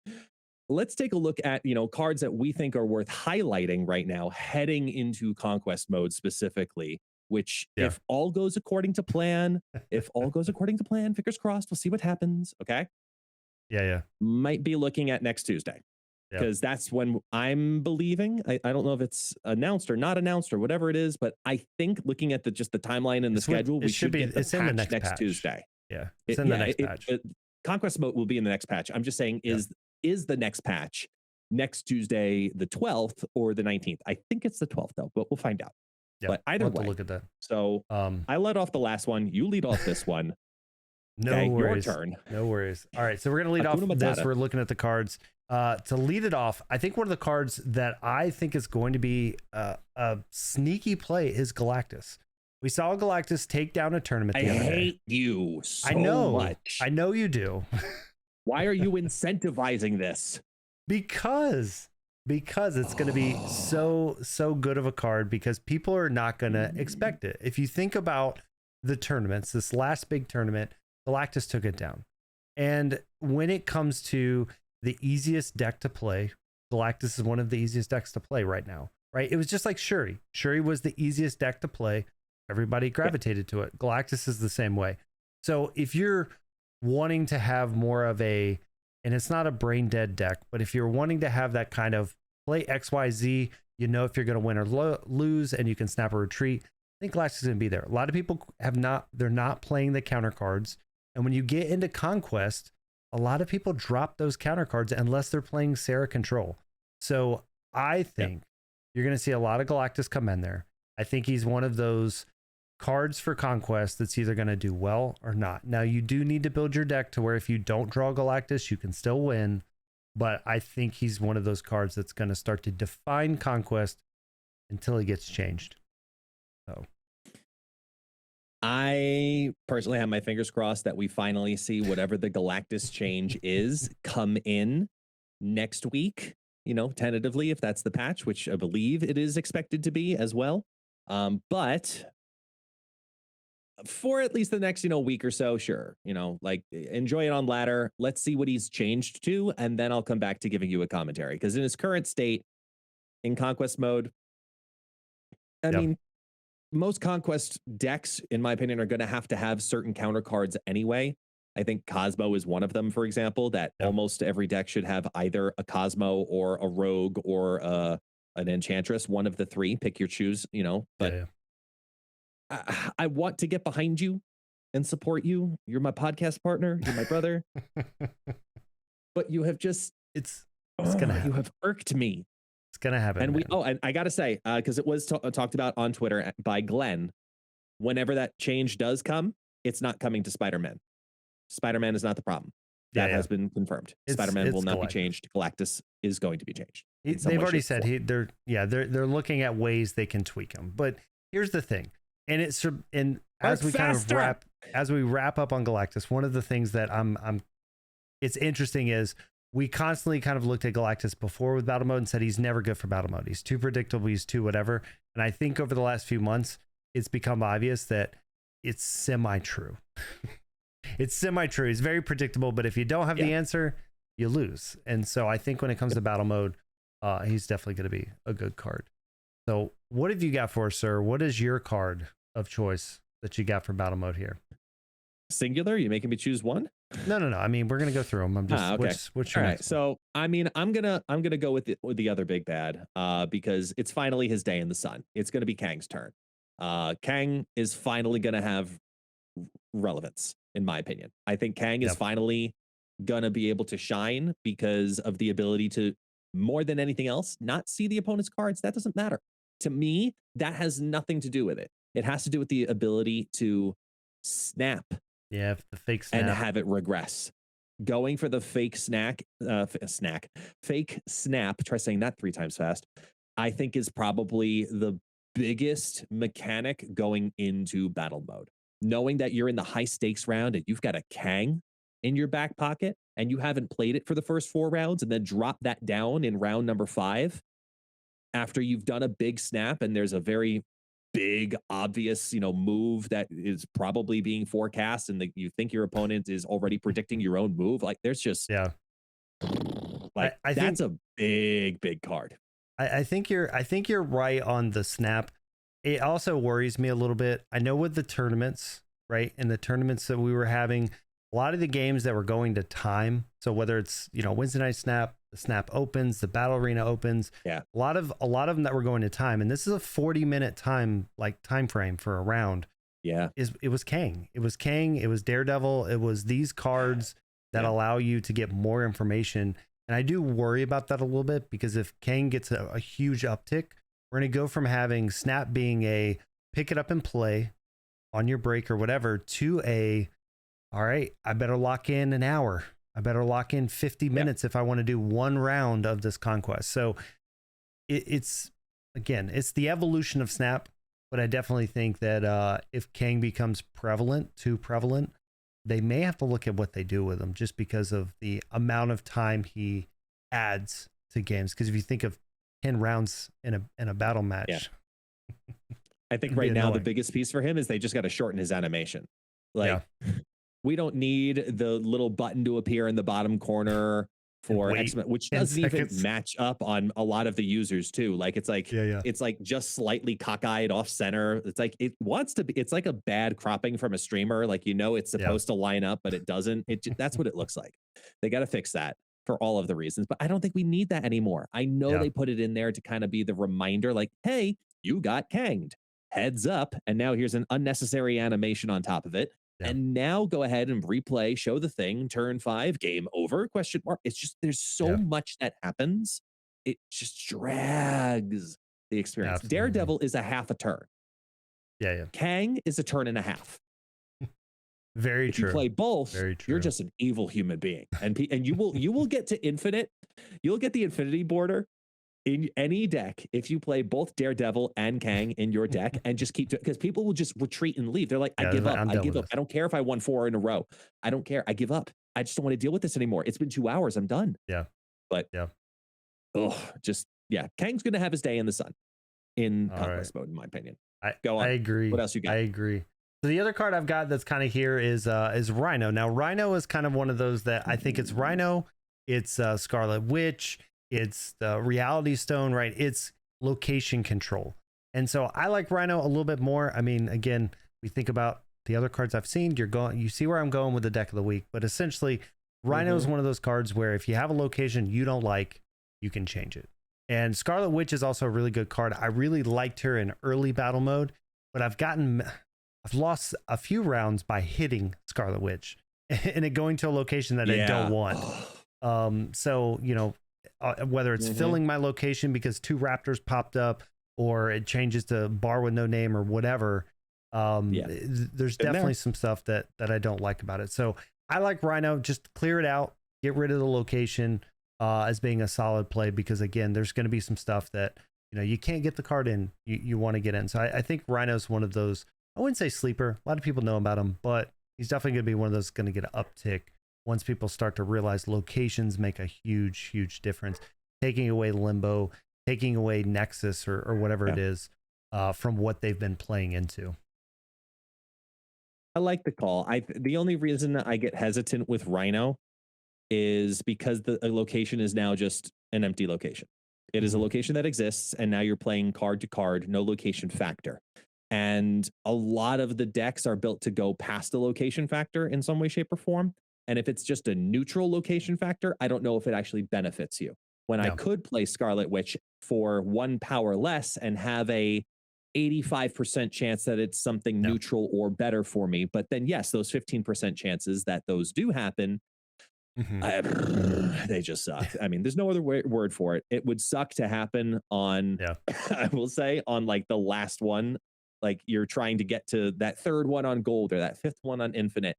let's take a look at, you know, cards that we think are worth highlighting right now, heading into Conquest mode specifically, which if all goes according to plan, fingers crossed, we'll see what happens. Okay. Might be looking at next Tuesday, because that's when I'm believing. I don't know if it's announced or not announced or whatever it is, but I think looking at the timeline and the schedule, we should get the patch next Tuesday. Yeah, it's in the next patch. Conquest mode will be in the next patch. I'm just saying, is the next patch next Tuesday, the 12th or the 19th? I think it's the 12th though, but we'll find out. But either way, look at that. So I led off the last one. You lead off this one. No worries. Your turn. No worries. All right, so we're gonna lead off this. We're looking at the cards. To lead it off, I think one of the cards that I think is going to be a sneaky play is Galactus. We saw Galactus take down a tournament the other day. I hate you so much. I know you do. Why are you incentivizing this? Because it's going to be so good of a card, because people are not going to expect it. If you think about the tournaments, this last big tournament, Galactus took it down. And when it comes to the easiest deck to play, Galactus is one of the easiest decks to play right now, right? It was just like Shuri. Shuri was the easiest deck to play. Everybody gravitated to it. Galactus is the same way. So if you're wanting to have more of and it's not a brain dead deck, but if you're wanting to have that kind of play XYZ, you know if you're going to win or lose, and you can snap or retreat, I think Galactus is going to be there. A lot of people they're not playing the counter cards. And when you get into Conquest, a lot of people drop those counter cards unless they're playing Sarah Control. So I think you're going to see a lot of Galactus come in there. I think he's one of those cards for Conquest that's either going to do well or not. Now, you do need to build your deck to where if you don't draw Galactus, you can still win. But I think he's one of those cards that's going to start to define Conquest until he gets changed. So I personally have my fingers crossed that we finally see whatever the Galactus change is come in next week. tentatively, if that's the patch, which I believe it is expected to be as well. But for at least the next, week or so, sure. Like enjoy it on ladder. Let's see what he's changed to, and then I'll come back to giving you a commentary. Because in his current state, in Conquest mode, I mean, most Conquest decks, in my opinion, are going to have certain counter cards anyway. I think Cosmo is one of them, for example, that almost every deck should have either a Cosmo or a Rogue or an Enchantress, one of the three. Pick your choose, but I want to get behind you and support you. You're my podcast partner. You're my brother. But you have just, it's going to happen. You have irked me. It's going to happen. And and I got to say, because it was talked about on Twitter by Glenn, whenever that change does come, it's not coming to Spider-Man. Spider-Man is not the problem. That has been confirmed. Spider-Man will not be changed. Galactus is going to be changed. They've already said they're looking at ways they can tweak him. But here's the thing, and as we wrap up on Galactus, one of the things that it's interesting is we constantly kind of looked at Galactus before with battle mode and said he's never good for battle mode. He's too predictable. He's too whatever. And I think over the last few months, it's become obvious that it's semi-true. It's semi-true. He's very predictable, but if you don't have the answer, you lose. And so I think when it comes to battle mode, he's definitely going to be a good card. So what have you got for us, sir? What is your card of choice that you got for battle mode here? Singular? You making me choose one? No. I mean, we're gonna go through them. I'm just okay. What's your next? So I mean, I'm gonna go with the other big bad, because it's finally his day in the sun. It's gonna be Kang's turn. Kang is finally gonna have relevance, in my opinion. I think Kang is finally gonna be able to shine because of the ability to, more than anything else, not see the opponent's cards. That doesn't matter to me. That has nothing to do with it. It has to do with the ability to snap. Yeah, the fake snap. And have it regress. Going for the fake fake snap, try saying that 3 times fast, I think is probably the biggest mechanic going into battle mode. Knowing that you're in the high stakes round and you've got a Kang in your back pocket and you haven't played it for the first 4 rounds and then drop that down in round number 5 after you've done a big snap and there's a very big obvious move that is probably being forecast and that you think your opponent is already predicting your own move. Like there's just like I that's think, a big card. I think you're right on the snap. It also worries me a little bit. I know with the tournaments, right? In the tournaments that we were having, a lot of the games that were going to time. So whether it's Wednesday night snap, the snap opens, the battle arena opens. Yeah. A lot of them that were going to time. And this is a 40-minute time frame for a round. Yeah. It was Kang. It was Kang. It was Daredevil. It was these cards that allow you to get more information. And I do worry about that a little bit because if Kang gets a huge uptick, we're going to go from having snap being a pick it up and play on your break or whatever to all right, I better lock in an hour. I better lock in 50 minutes if I want to do one round of this conquest. So it's the evolution of snap, but I definitely think that if Kang becomes too prevalent, they may have to look at what they do with him just because of the amount of time he adds to games. Because if you think of 10 rounds in a battle match, I think right now the biggest piece for him is they just got to shorten his animation. We don't need the little button to appear in the bottom corner for X-Men, which doesn't even match up on a lot of the users too. Like it's like it's like just slightly cockeyed off center. It's like it wants to be. It's like a bad cropping from a streamer. Like it's supposed to line up, but it doesn't. That's what it looks like. They got to fix that for all of the reasons. But I don't think we need that anymore. I know they put it in there to kind of be the reminder, like, hey, you got Kanged. Heads up, and now here's an unnecessary animation on top of it. And now go ahead and replay, show the thing, turn 5, game over, question mark. It's just, there's so much that happens. It just drags the experience. Absolutely. Daredevil is a half a turn. Yeah. Kang is a turn and a half. Very true. If you play both, Very true. You're just an evil human being. And you will get to infinite. You'll get the infinity border in any deck if you play both Daredevil and Kang in your deck and just keep because people will just retreat and leave. They're like, I give up. I give up. I don't care if I won 4 in a row. I don't care. I give up. I just don't want to deal with this anymore. It's been 2 hours. I'm done. Yeah. But just yeah, Kang's gonna have his day in the sun in All Conquest Mode, in my opinion. I Go on. I agree. What else you got? I agree. So the other card I've got that's kind of here is Rhino. Now Rhino is kind of one of those that I think it's Rhino, it's Scarlet Witch, it's the Reality Stone, right? It's location control. And so I like Rhino a little bit more. I mean, again, we think about the other cards I've seen, you see where I'm going with the deck of the week, but essentially Rhino is one of those cards where if you have a location you don't like, you can change it. And Scarlet Witch is also a really good card. I really liked her in early battle mode, but I've lost a few rounds by hitting Scarlet Witch and it going to a location that I don't want. So, you know, whether it's filling my location because 2 raptors popped up or it changes to bar with no name or whatever. There's definitely some stuff that I don't like about it. So I like Rhino, just clear it out, get rid of the location as being a solid play, because again, there's going to be some stuff that, you know, you can't get the card in, you want to get in. So I think Rhino's one of those, I wouldn't say sleeper. A lot of people know about him, but he's definitely going to be one of those going to get an uptick once people start to realize locations make a huge difference. Taking away Limbo, taking away Nexus or whatever it is from what they've been playing into. I like the call. The only reason I get hesitant with Rhino is because the location is now just an empty location. It is a location that exists, and now you're playing card to card, no location factor. And a lot of the decks are built to go past the location factor in some way, shape, or form. And if it's just a neutral location factor, I don't know if it actually benefits you. When I could play Scarlet Witch for 1 power less and have a 85% chance that it's something neutral or better for me. But then, yes, those 15% chances that those do happen, they just suck. I mean, there's no other word for it. It would suck to happen on, I will say, on like the last one. Like you're trying to get to that 3rd one on gold or that 5th one on infinite.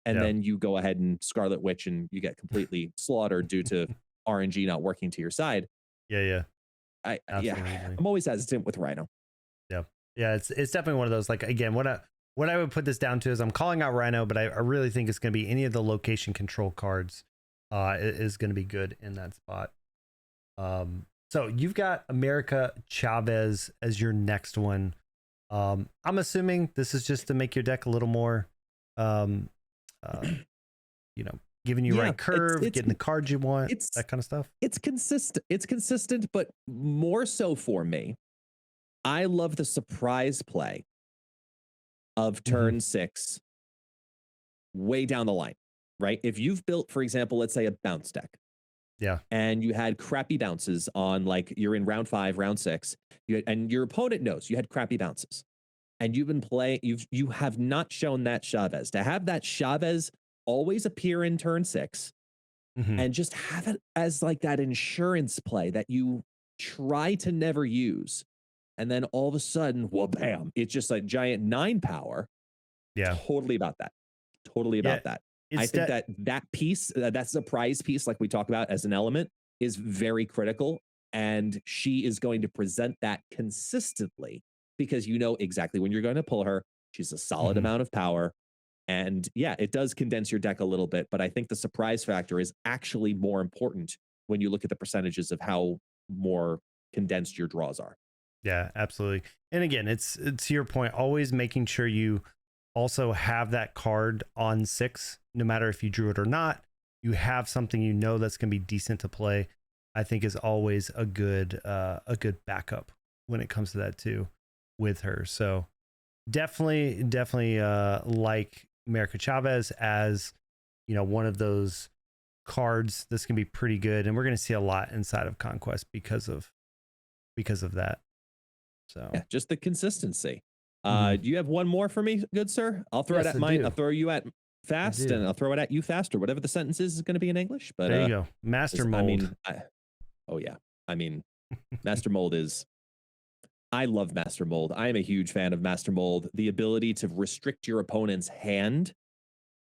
And then you go ahead and Scarlet Witch and you get completely slaughtered due to RNG not working to your side. I'm always hesitant with Rhino. It's definitely one of those, like, again, what I would put this down to is I'm calling out Rhino, but I really think it's going to be any of the location control cards is going to be good in that spot. So you've got America Chavez as your next one. I'm assuming this is just to make your deck a little more, you know, giving you right curve, getting the cards you want, that kind of stuff. It's consistent, but more so for me. I love the surprise play of turn 6 way down the line, right? If you've built, for example, let's say a bounce deck. And you had crappy bounces on, like, you're in round 5, round 6, and your opponent knows you had crappy bounces. And you've been playing, you have not shown that Chavez. To have that Chavez always appear in turn 6 and just have it as like that insurance play that you try to never use. And then all of a sudden, well, bam, it's just like giant 9 power. Totally about that. I think that piece, that surprise piece, like we talk about as an element, is very critical. And she is going to present that consistently because you know exactly when you're going to pull her. She's a solid amount of power. And it does condense your deck a little bit. But I think the surprise factor is actually more important when you look at the percentages of how more condensed your draws are. Yeah, absolutely. And again, it's to your point, always making sure you also have that card on 6, no matter if you drew it or not. You have something you know that's going to be decent to play. I think is always a good backup when it comes to that too, with her. So definitely like America Chavez as, you know, one of those cards. This can be pretty good, and we're going to see a lot inside of Conquest because of that. So just the consistency. Do you have one more for me, good sir? I'll throw it at mine. I'll throw you at fast, and I'll throw it at you faster. Whatever the sentence is going to be in English. But there you go. Master Mold. I mean, Master Mold is. I love Master Mold. I am a huge fan of Master Mold. The ability to restrict your opponent's hand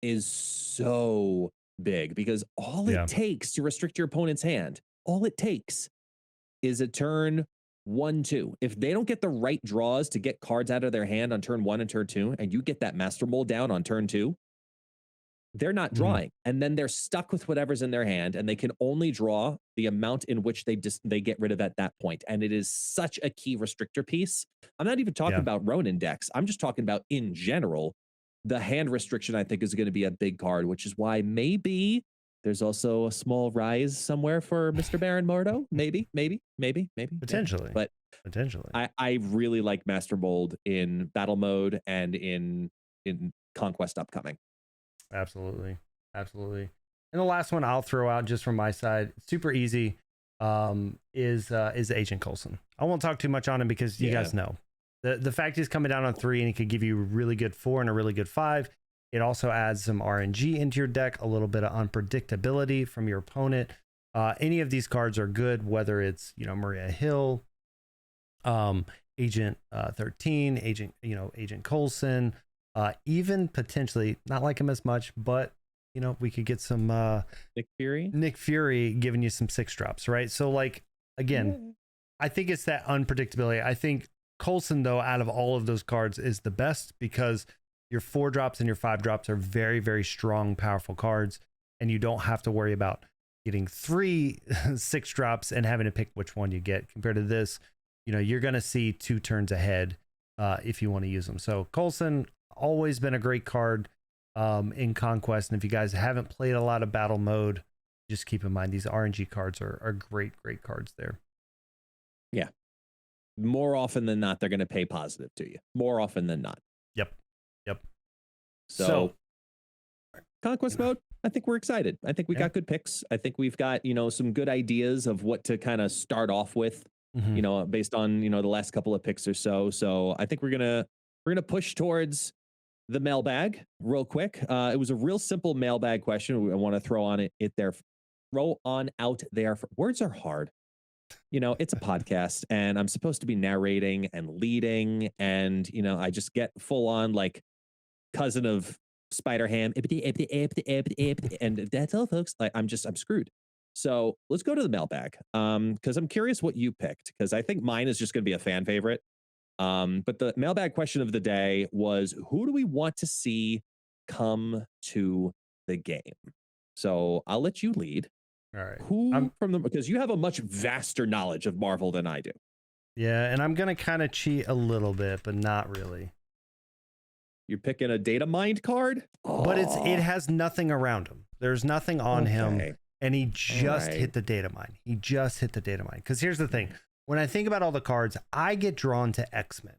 is so big because all it takes to restrict your opponent's hand, all it takes is a turn 1-2. If they don't get the right draws to get cards out of their hand on turn 1 and turn 2, and you get that Master Mold down on turn 2, they're not drawing, and then they're stuck with whatever's in their hand, and they can only draw the amount in which they get rid of at that point. And it is such a key restrictor piece. I'm not even talking about Ronin decks. I'm just talking about in general. The hand restriction, I think, is going to be a big card, which is why maybe there's also a small rise somewhere for Mr. Baron Mordo. Maybe. Potentially. But potentially. I really like Master Mold in battle mode and in Conquest upcoming. Absolutely. And the last one I'll throw out just from my side, super easy, is Agent Coulson. I won't talk too much on him because you guys know. The fact he's coming down on 3 and he could give you a really good 4 and a really good 5. It also adds some RNG into your deck, a little bit of unpredictability from your opponent. Any of these cards are good, whether it's, Maria Hill, Agent 13, Agent Coulson, even potentially, not like him as much, but we could get some Nick Fury giving you some 6 drops, right? So again, I think it's that unpredictability. I think Coulson, though, out of all of those cards is the best because your 4 drops and your 5 drops are very, very strong, powerful cards. And you don't have to worry about getting 3 6 drops and having to pick which one you get. Compared to this, you're going to see 2 turns ahead if you want to use them. So Coulson, always been a great card in Conquest. And if you guys haven't played a lot of battle mode, just keep in mind these RNG cards are great cards there. Yeah. More often than not, they're going to pay positive to you. More often than not. Yep. So Conquest Mode, I think we're excited. I think we got good picks. I think we've got, some good ideas of what to kind of start off with, based on, the last couple of picks or so. So I think we're going to push towards the mailbag real quick. It was a real simple mailbag question. I want to throw on out there. Words are hard. It's a podcast and I'm supposed to be narrating and leading. And, I just get full on cousin of Spider-Ham. And that's all, folks. I'm screwed. So let's go to the mailbag. Because I'm curious what you picked, because I think mine is just going to be a fan favorite. But the mailbag question of the day was, who do we want to see come to the game? So I'll let you lead. All right. Because you have a much vaster knowledge of Marvel than I do. Yeah, and I'm going to kind of cheat a little bit, but not really. You're picking a data mined card? But it has nothing around him. There's nothing on him, and he just hit the data mine. Because here's the thing. When I think about all the cards, I get drawn to X-Men.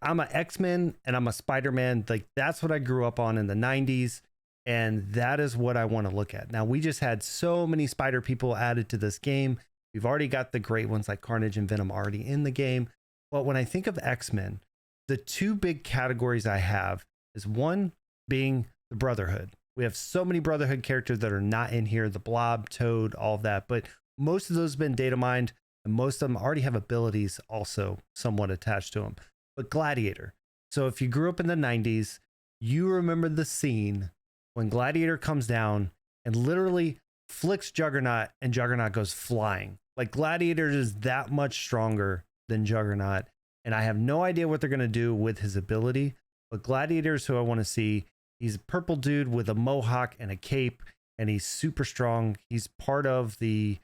I'm a X-Men and I'm a Spider-Man. That's what I grew up on in the 90s. And that is what I want to look at. Now, we just had so many Spider people added to this game. We've already got the great ones like Carnage and Venom already in the game. But when I think of X-Men, the 2 big categories I have is one being the Brotherhood. We have so many Brotherhood characters that are not in here, the Blob, Toad, all of that. But most of those have been data mined, and most of them already have abilities also somewhat attached to them. But Gladiator. So if you grew up in the 90s, you remember the scene when Gladiator comes down and literally flicks Juggernaut and Juggernaut goes flying. Gladiator is that much stronger than Juggernaut. And I have no idea what they're going to do with his ability. But Gladiator is who I want to see. He's a purple dude with a mohawk and a cape. And he's super strong. He's part of the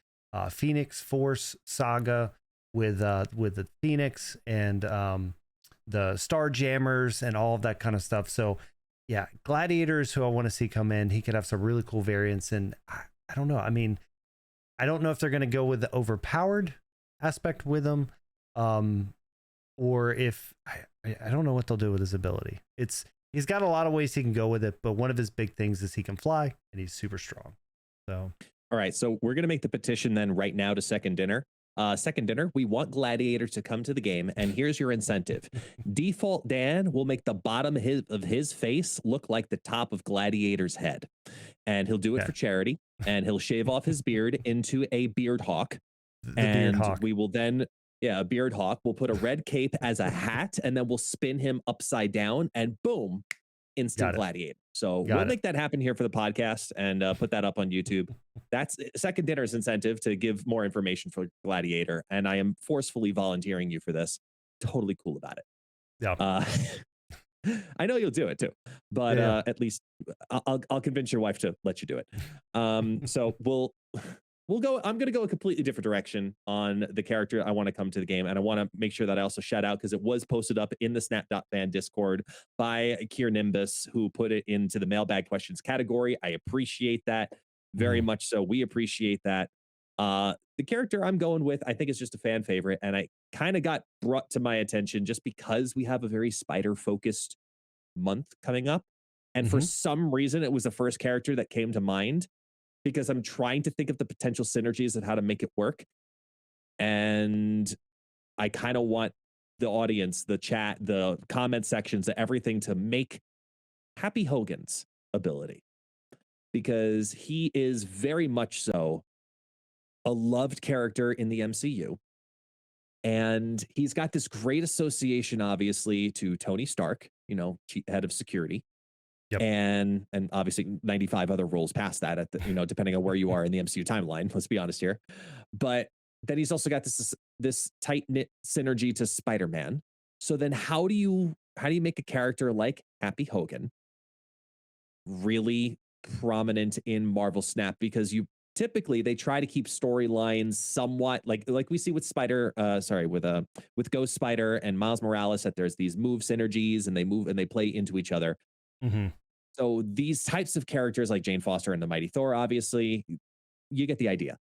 Phoenix Force saga with the Phoenix and the Starjammers and all of that kind of stuff. So yeah, Gladiator is who I want to see come in. He could have some really cool variants. And I don't know. I mean, I don't know if they're going to go with the overpowered aspect with him. Or if I don't know what they'll do with his ability. He's got a lot of ways he can go with it, but one of his big things is he can fly and he's super strong. So all right, so we're gonna make the petition then right now to Second Dinner. Second Dinner, we want Gladiator to come to the game, and here's your incentive. Default Dan will make the bottom of his face look like the top of Gladiator's head, and he'll do it for charity, and he'll shave off his beard into a beard hawk. We will then a beard hawk. We'll put a red cape as a hat, and then we'll spin him upside down, and boom, instant Gladiator. So we'll make that happen here for the podcast and put that up on YouTube. That's Second Dinner's incentive to give more information for Gladiator, and I am forcefully volunteering you for this. Totally cool about it. Yeah. I know you'll do it too, but Yeah. at least I'll convince your wife to let you do it. So we'll go. I'm going to go a completely different direction on the character I want to come to the game, and I want to make sure that I also shout out because it was posted up in the Snap.fan Discord by Kier Nimbus, who put it into the mailbag questions category. I appreciate that very Mhm. much. So we appreciate that. The character I'm going with, I think, is just a fan favorite, and I kind of got brought to my attention just because we have a very spider focused month coming up. And for Mhm. some reason, it was the first character that came to mind because I'm trying to think of the potential synergies of how to make it work. And I kind of want the audience, the chat, the comment sections, everything to make Happy Hogan's ability because he is very much so a loved character in the MCU. And he's got this great association, obviously, to Tony Stark, head of security, Yep. and obviously 95 other roles past that at the, depending on where you are in the MCU timeline. Let's be honest here. But then he's also got this tight knit synergy to Spider-Man. So then how do you make a character like Happy Hogan really prominent in Marvel Snap? Because you typically they try to keep storylines somewhat like we see with with Ghost Spider and Miles Morales, that there's these move synergies and they move and they play into each other. Mhm. So these types of characters like Jane Foster and the Mighty Thor, obviously, you get the idea.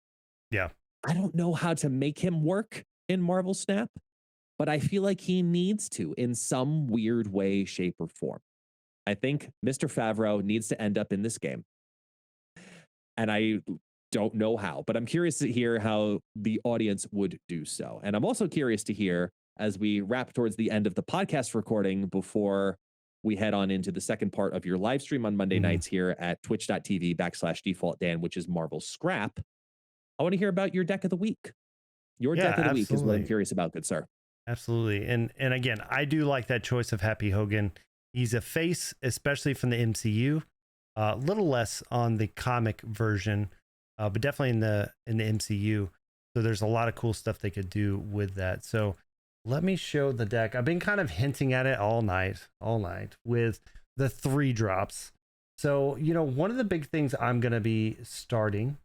Yeah. I don't know how to make him work in Marvel Snap, but I feel like he needs to in some weird way, shape, or form. I think Mr. Favreau needs to end up in this game. And I don't know how, but I'm curious to hear how the audience would do so. And I'm also curious to hear as we wrap towards the end of the podcast recording before we head on into the second part of your live stream on Monday Mhm. nights here at twitch.tv/defaultdan, which is Marvel Scrap. I want to hear about your deck of the week. Your Yeah, deck of the week is what I'm absolutely. curious about, good sir. Absolutely. And again, I do like that choice of Happy Hogan. He's a face, especially from the MCU. A little less on the comic version, but definitely in the MCU. So there's a lot of cool stuff they could do with that. So let me show the deck. I've been kind of hinting at it all night with the 3 drops. So, one of the big things I'm going to be starting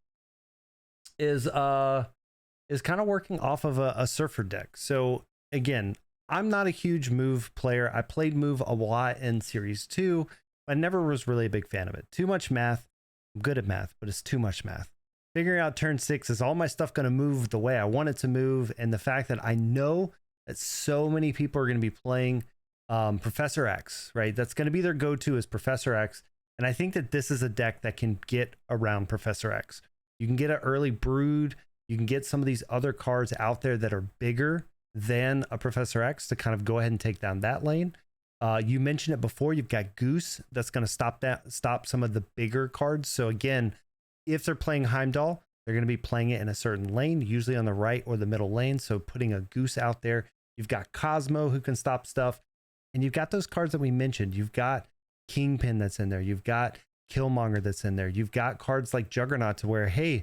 is kind of working off of a surfer deck. So again, I'm not a huge move player. I played move a lot in series 2. I never was really a big fan of it. Too much math. I'm good at math, but it's too much math. Figuring out turn 6, is all my stuff going to move the way I want it to move? And the fact that I know that so many people are going to be playing Professor X, right? That's going to be their go-to is Professor X. And I think that this is a deck that can get around Professor X. You can get an early Brood. You can get some of these other cards out there that are bigger than a Professor X to kind of go ahead and take down that lane. You mentioned it before. You've got Goose that's going to stop some of the bigger cards. So again, if they're playing Heimdall, they're going to be playing it in a certain lane, usually on the right or the middle lane. So putting a Goose out there. You've got Cosmo who can stop stuff, and you've got those cards that we mentioned. You've got Kingpin that's in there. You've got Killmonger that's in there. You've got cards like Juggernaut to where, hey,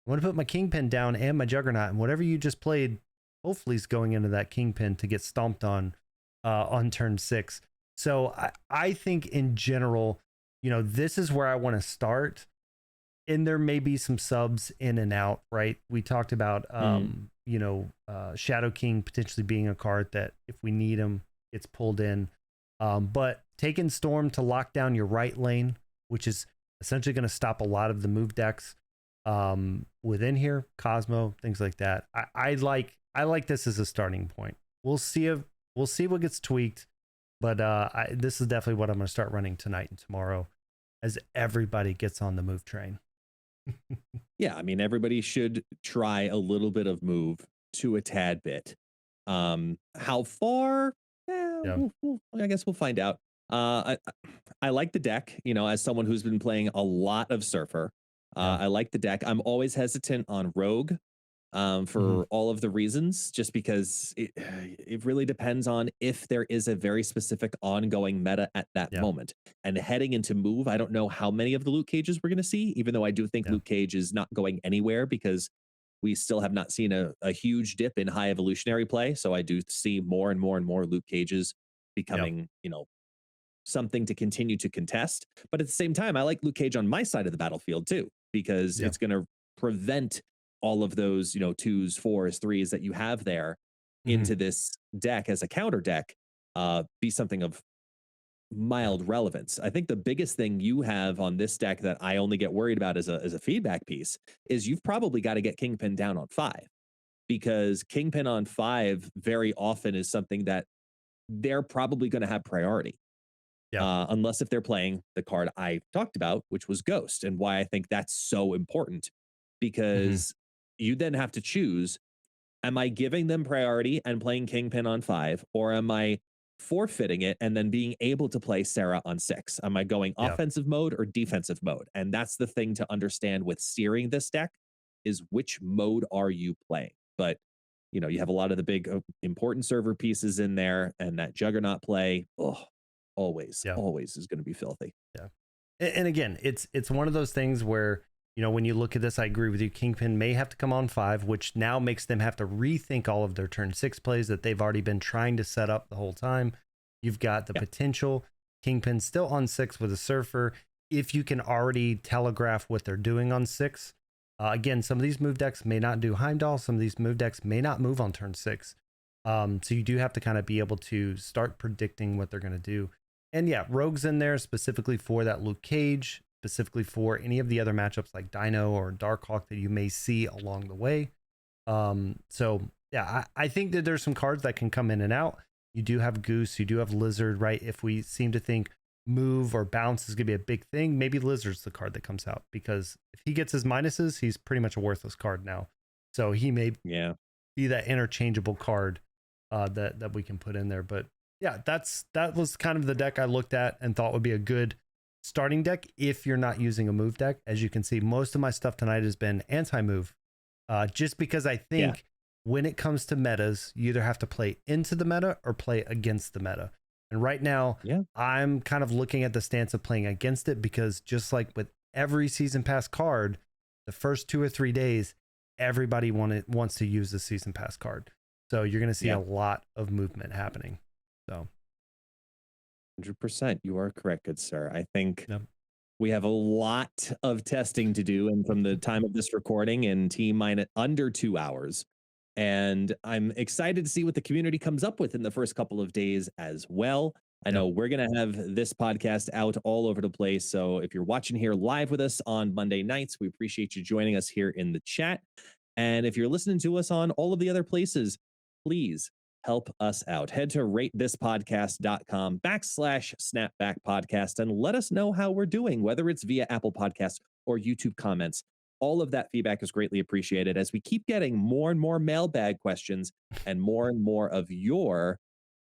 I want to put my Kingpin down and my Juggernaut, and whatever you just played, hopefully is going into that Kingpin to get stomped on turn 6. So I think in general, this is where I want to start. And there may be some subs in and out, right? We talked about, Shadow King potentially being a card that if we need him, gets pulled in. But taking Storm to lock down your right lane, which is essentially going to stop a lot of the move decks within here, Cosmo, things like that. I like this as a starting point. We'll see what gets tweaked, but this is definitely what I'm going to start running tonight and tomorrow as everybody gets on the move train. Yeah, I mean, everybody should try a little bit of move to a tad bit. How far? Yeah. I guess we'll find out. I like the deck, as someone who's been playing a lot of Surfer. Yeah. I like the deck. I'm always hesitant on Rogue for all of the reasons, just because it really depends on if there is a very specific ongoing meta at that moment. And heading into move, I don't know how many of the Luke Cages we're going to see, even though I do think Luke Cage is not going anywhere because we still have not seen a huge dip in high evolutionary play. So I do see more and more and more Luke Cages becoming, something to continue to contest. But at the same time, I like Luke Cage on my side of the battlefield too, because it's going to prevent all of those, 2s, 4s, 3s that you have there into this deck as a counter deck, be something of mild relevance. I think the biggest thing you have on this deck that I only get worried about as a feedback piece is you've probably got to get Kingpin down on 5, because Kingpin on 5 very often is something that they're probably going to have priority. Unless if they're playing the card I talked about, which was Ghost, and why I think that's so important, because you then have to choose, am I giving them priority and playing Kingpin on 5, or am I forfeiting it and then being able to play Sarah on 6? Am I going offensive mode or defensive mode? And that's the thing to understand with steering this deck, is which mode are you playing? But you have a lot of the big important server pieces in there, and that Juggernaut play, always is going to be filthy. And again, it's one of those things where, when you look at this, I agree with you. Kingpin may have to come on 5, which now makes them have to rethink all of their turn 6 plays that they've already been trying to set up the whole time. You've got the potential Kingpin still on 6 with a Surfer, if you can already telegraph what they're doing on 6. Again, some of these move decks may not do Heimdall. Some of these move decks may not move on turn 6. So you do have to kind of be able to start predicting what they're going to do. And Rogue's in there specifically for that Luke Cage, specifically for any of the other matchups like Dino or Darkhawk that you may see along the way. I think that there's some cards that can come in and out. You do have Goose, you do have Lizard, right? If we seem to think move or bounce is going to be a big thing, maybe Lizard's the card that comes out, because if he gets his minuses, he's pretty much a worthless card now. So he may be that interchangeable card that we can put in there. But that was kind of the deck I looked at and thought would be a good starting deck if you're not using a move deck. As you can see, most of my stuff tonight has been anti-move, just because I think when it comes to metas, you either have to play into the meta or play against the meta. And right now, I'm kind of looking at the stance of playing against it, because just like with every season pass card, the first 2 or 3 days, everybody wants to use the season pass card. So you're going to see a lot of movement happening. So 100%. You are correct, good sir. I think we have a lot of testing to do, and from the time of this recording in T-minus under 2 hours. And I'm excited to see what the community comes up with in the first couple of days as well. I know we're going to have this podcast out all over the place. So if you're watching here live with us on Monday nights, we appreciate you joining us here in the chat. And if you're listening to us on all of the other places, please help us out. Head to ratethispodcast.com/snapbackpodcast and let us know how we're doing, whether it's via Apple Podcasts or YouTube comments. All of that feedback is greatly appreciated as we keep getting more and more mailbag questions and more of your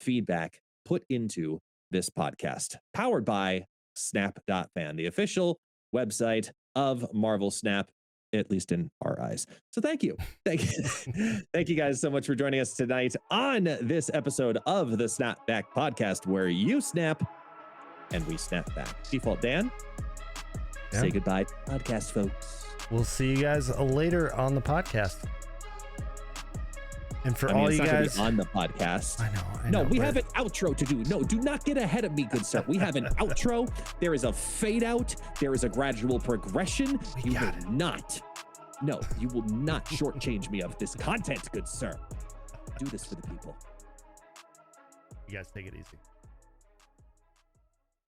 feedback put into this podcast. Powered by Snap.fan, the official website of Marvel Snap, at least in our eyes. So thank you. Thank you guys so much for joining us tonight on this episode of the Snapback Podcast, where you snap and we snap back. Default Dan, say goodbye, podcast folks. We'll see you guys later on the podcast. And for all you guys on the podcast, I know. We have an outro to do. No, do not get ahead of me, good sir. We have an outro. There is a fade out. There is a gradual progression. You will not shortchange me of this content, good sir. Do this for the people. You guys take it easy.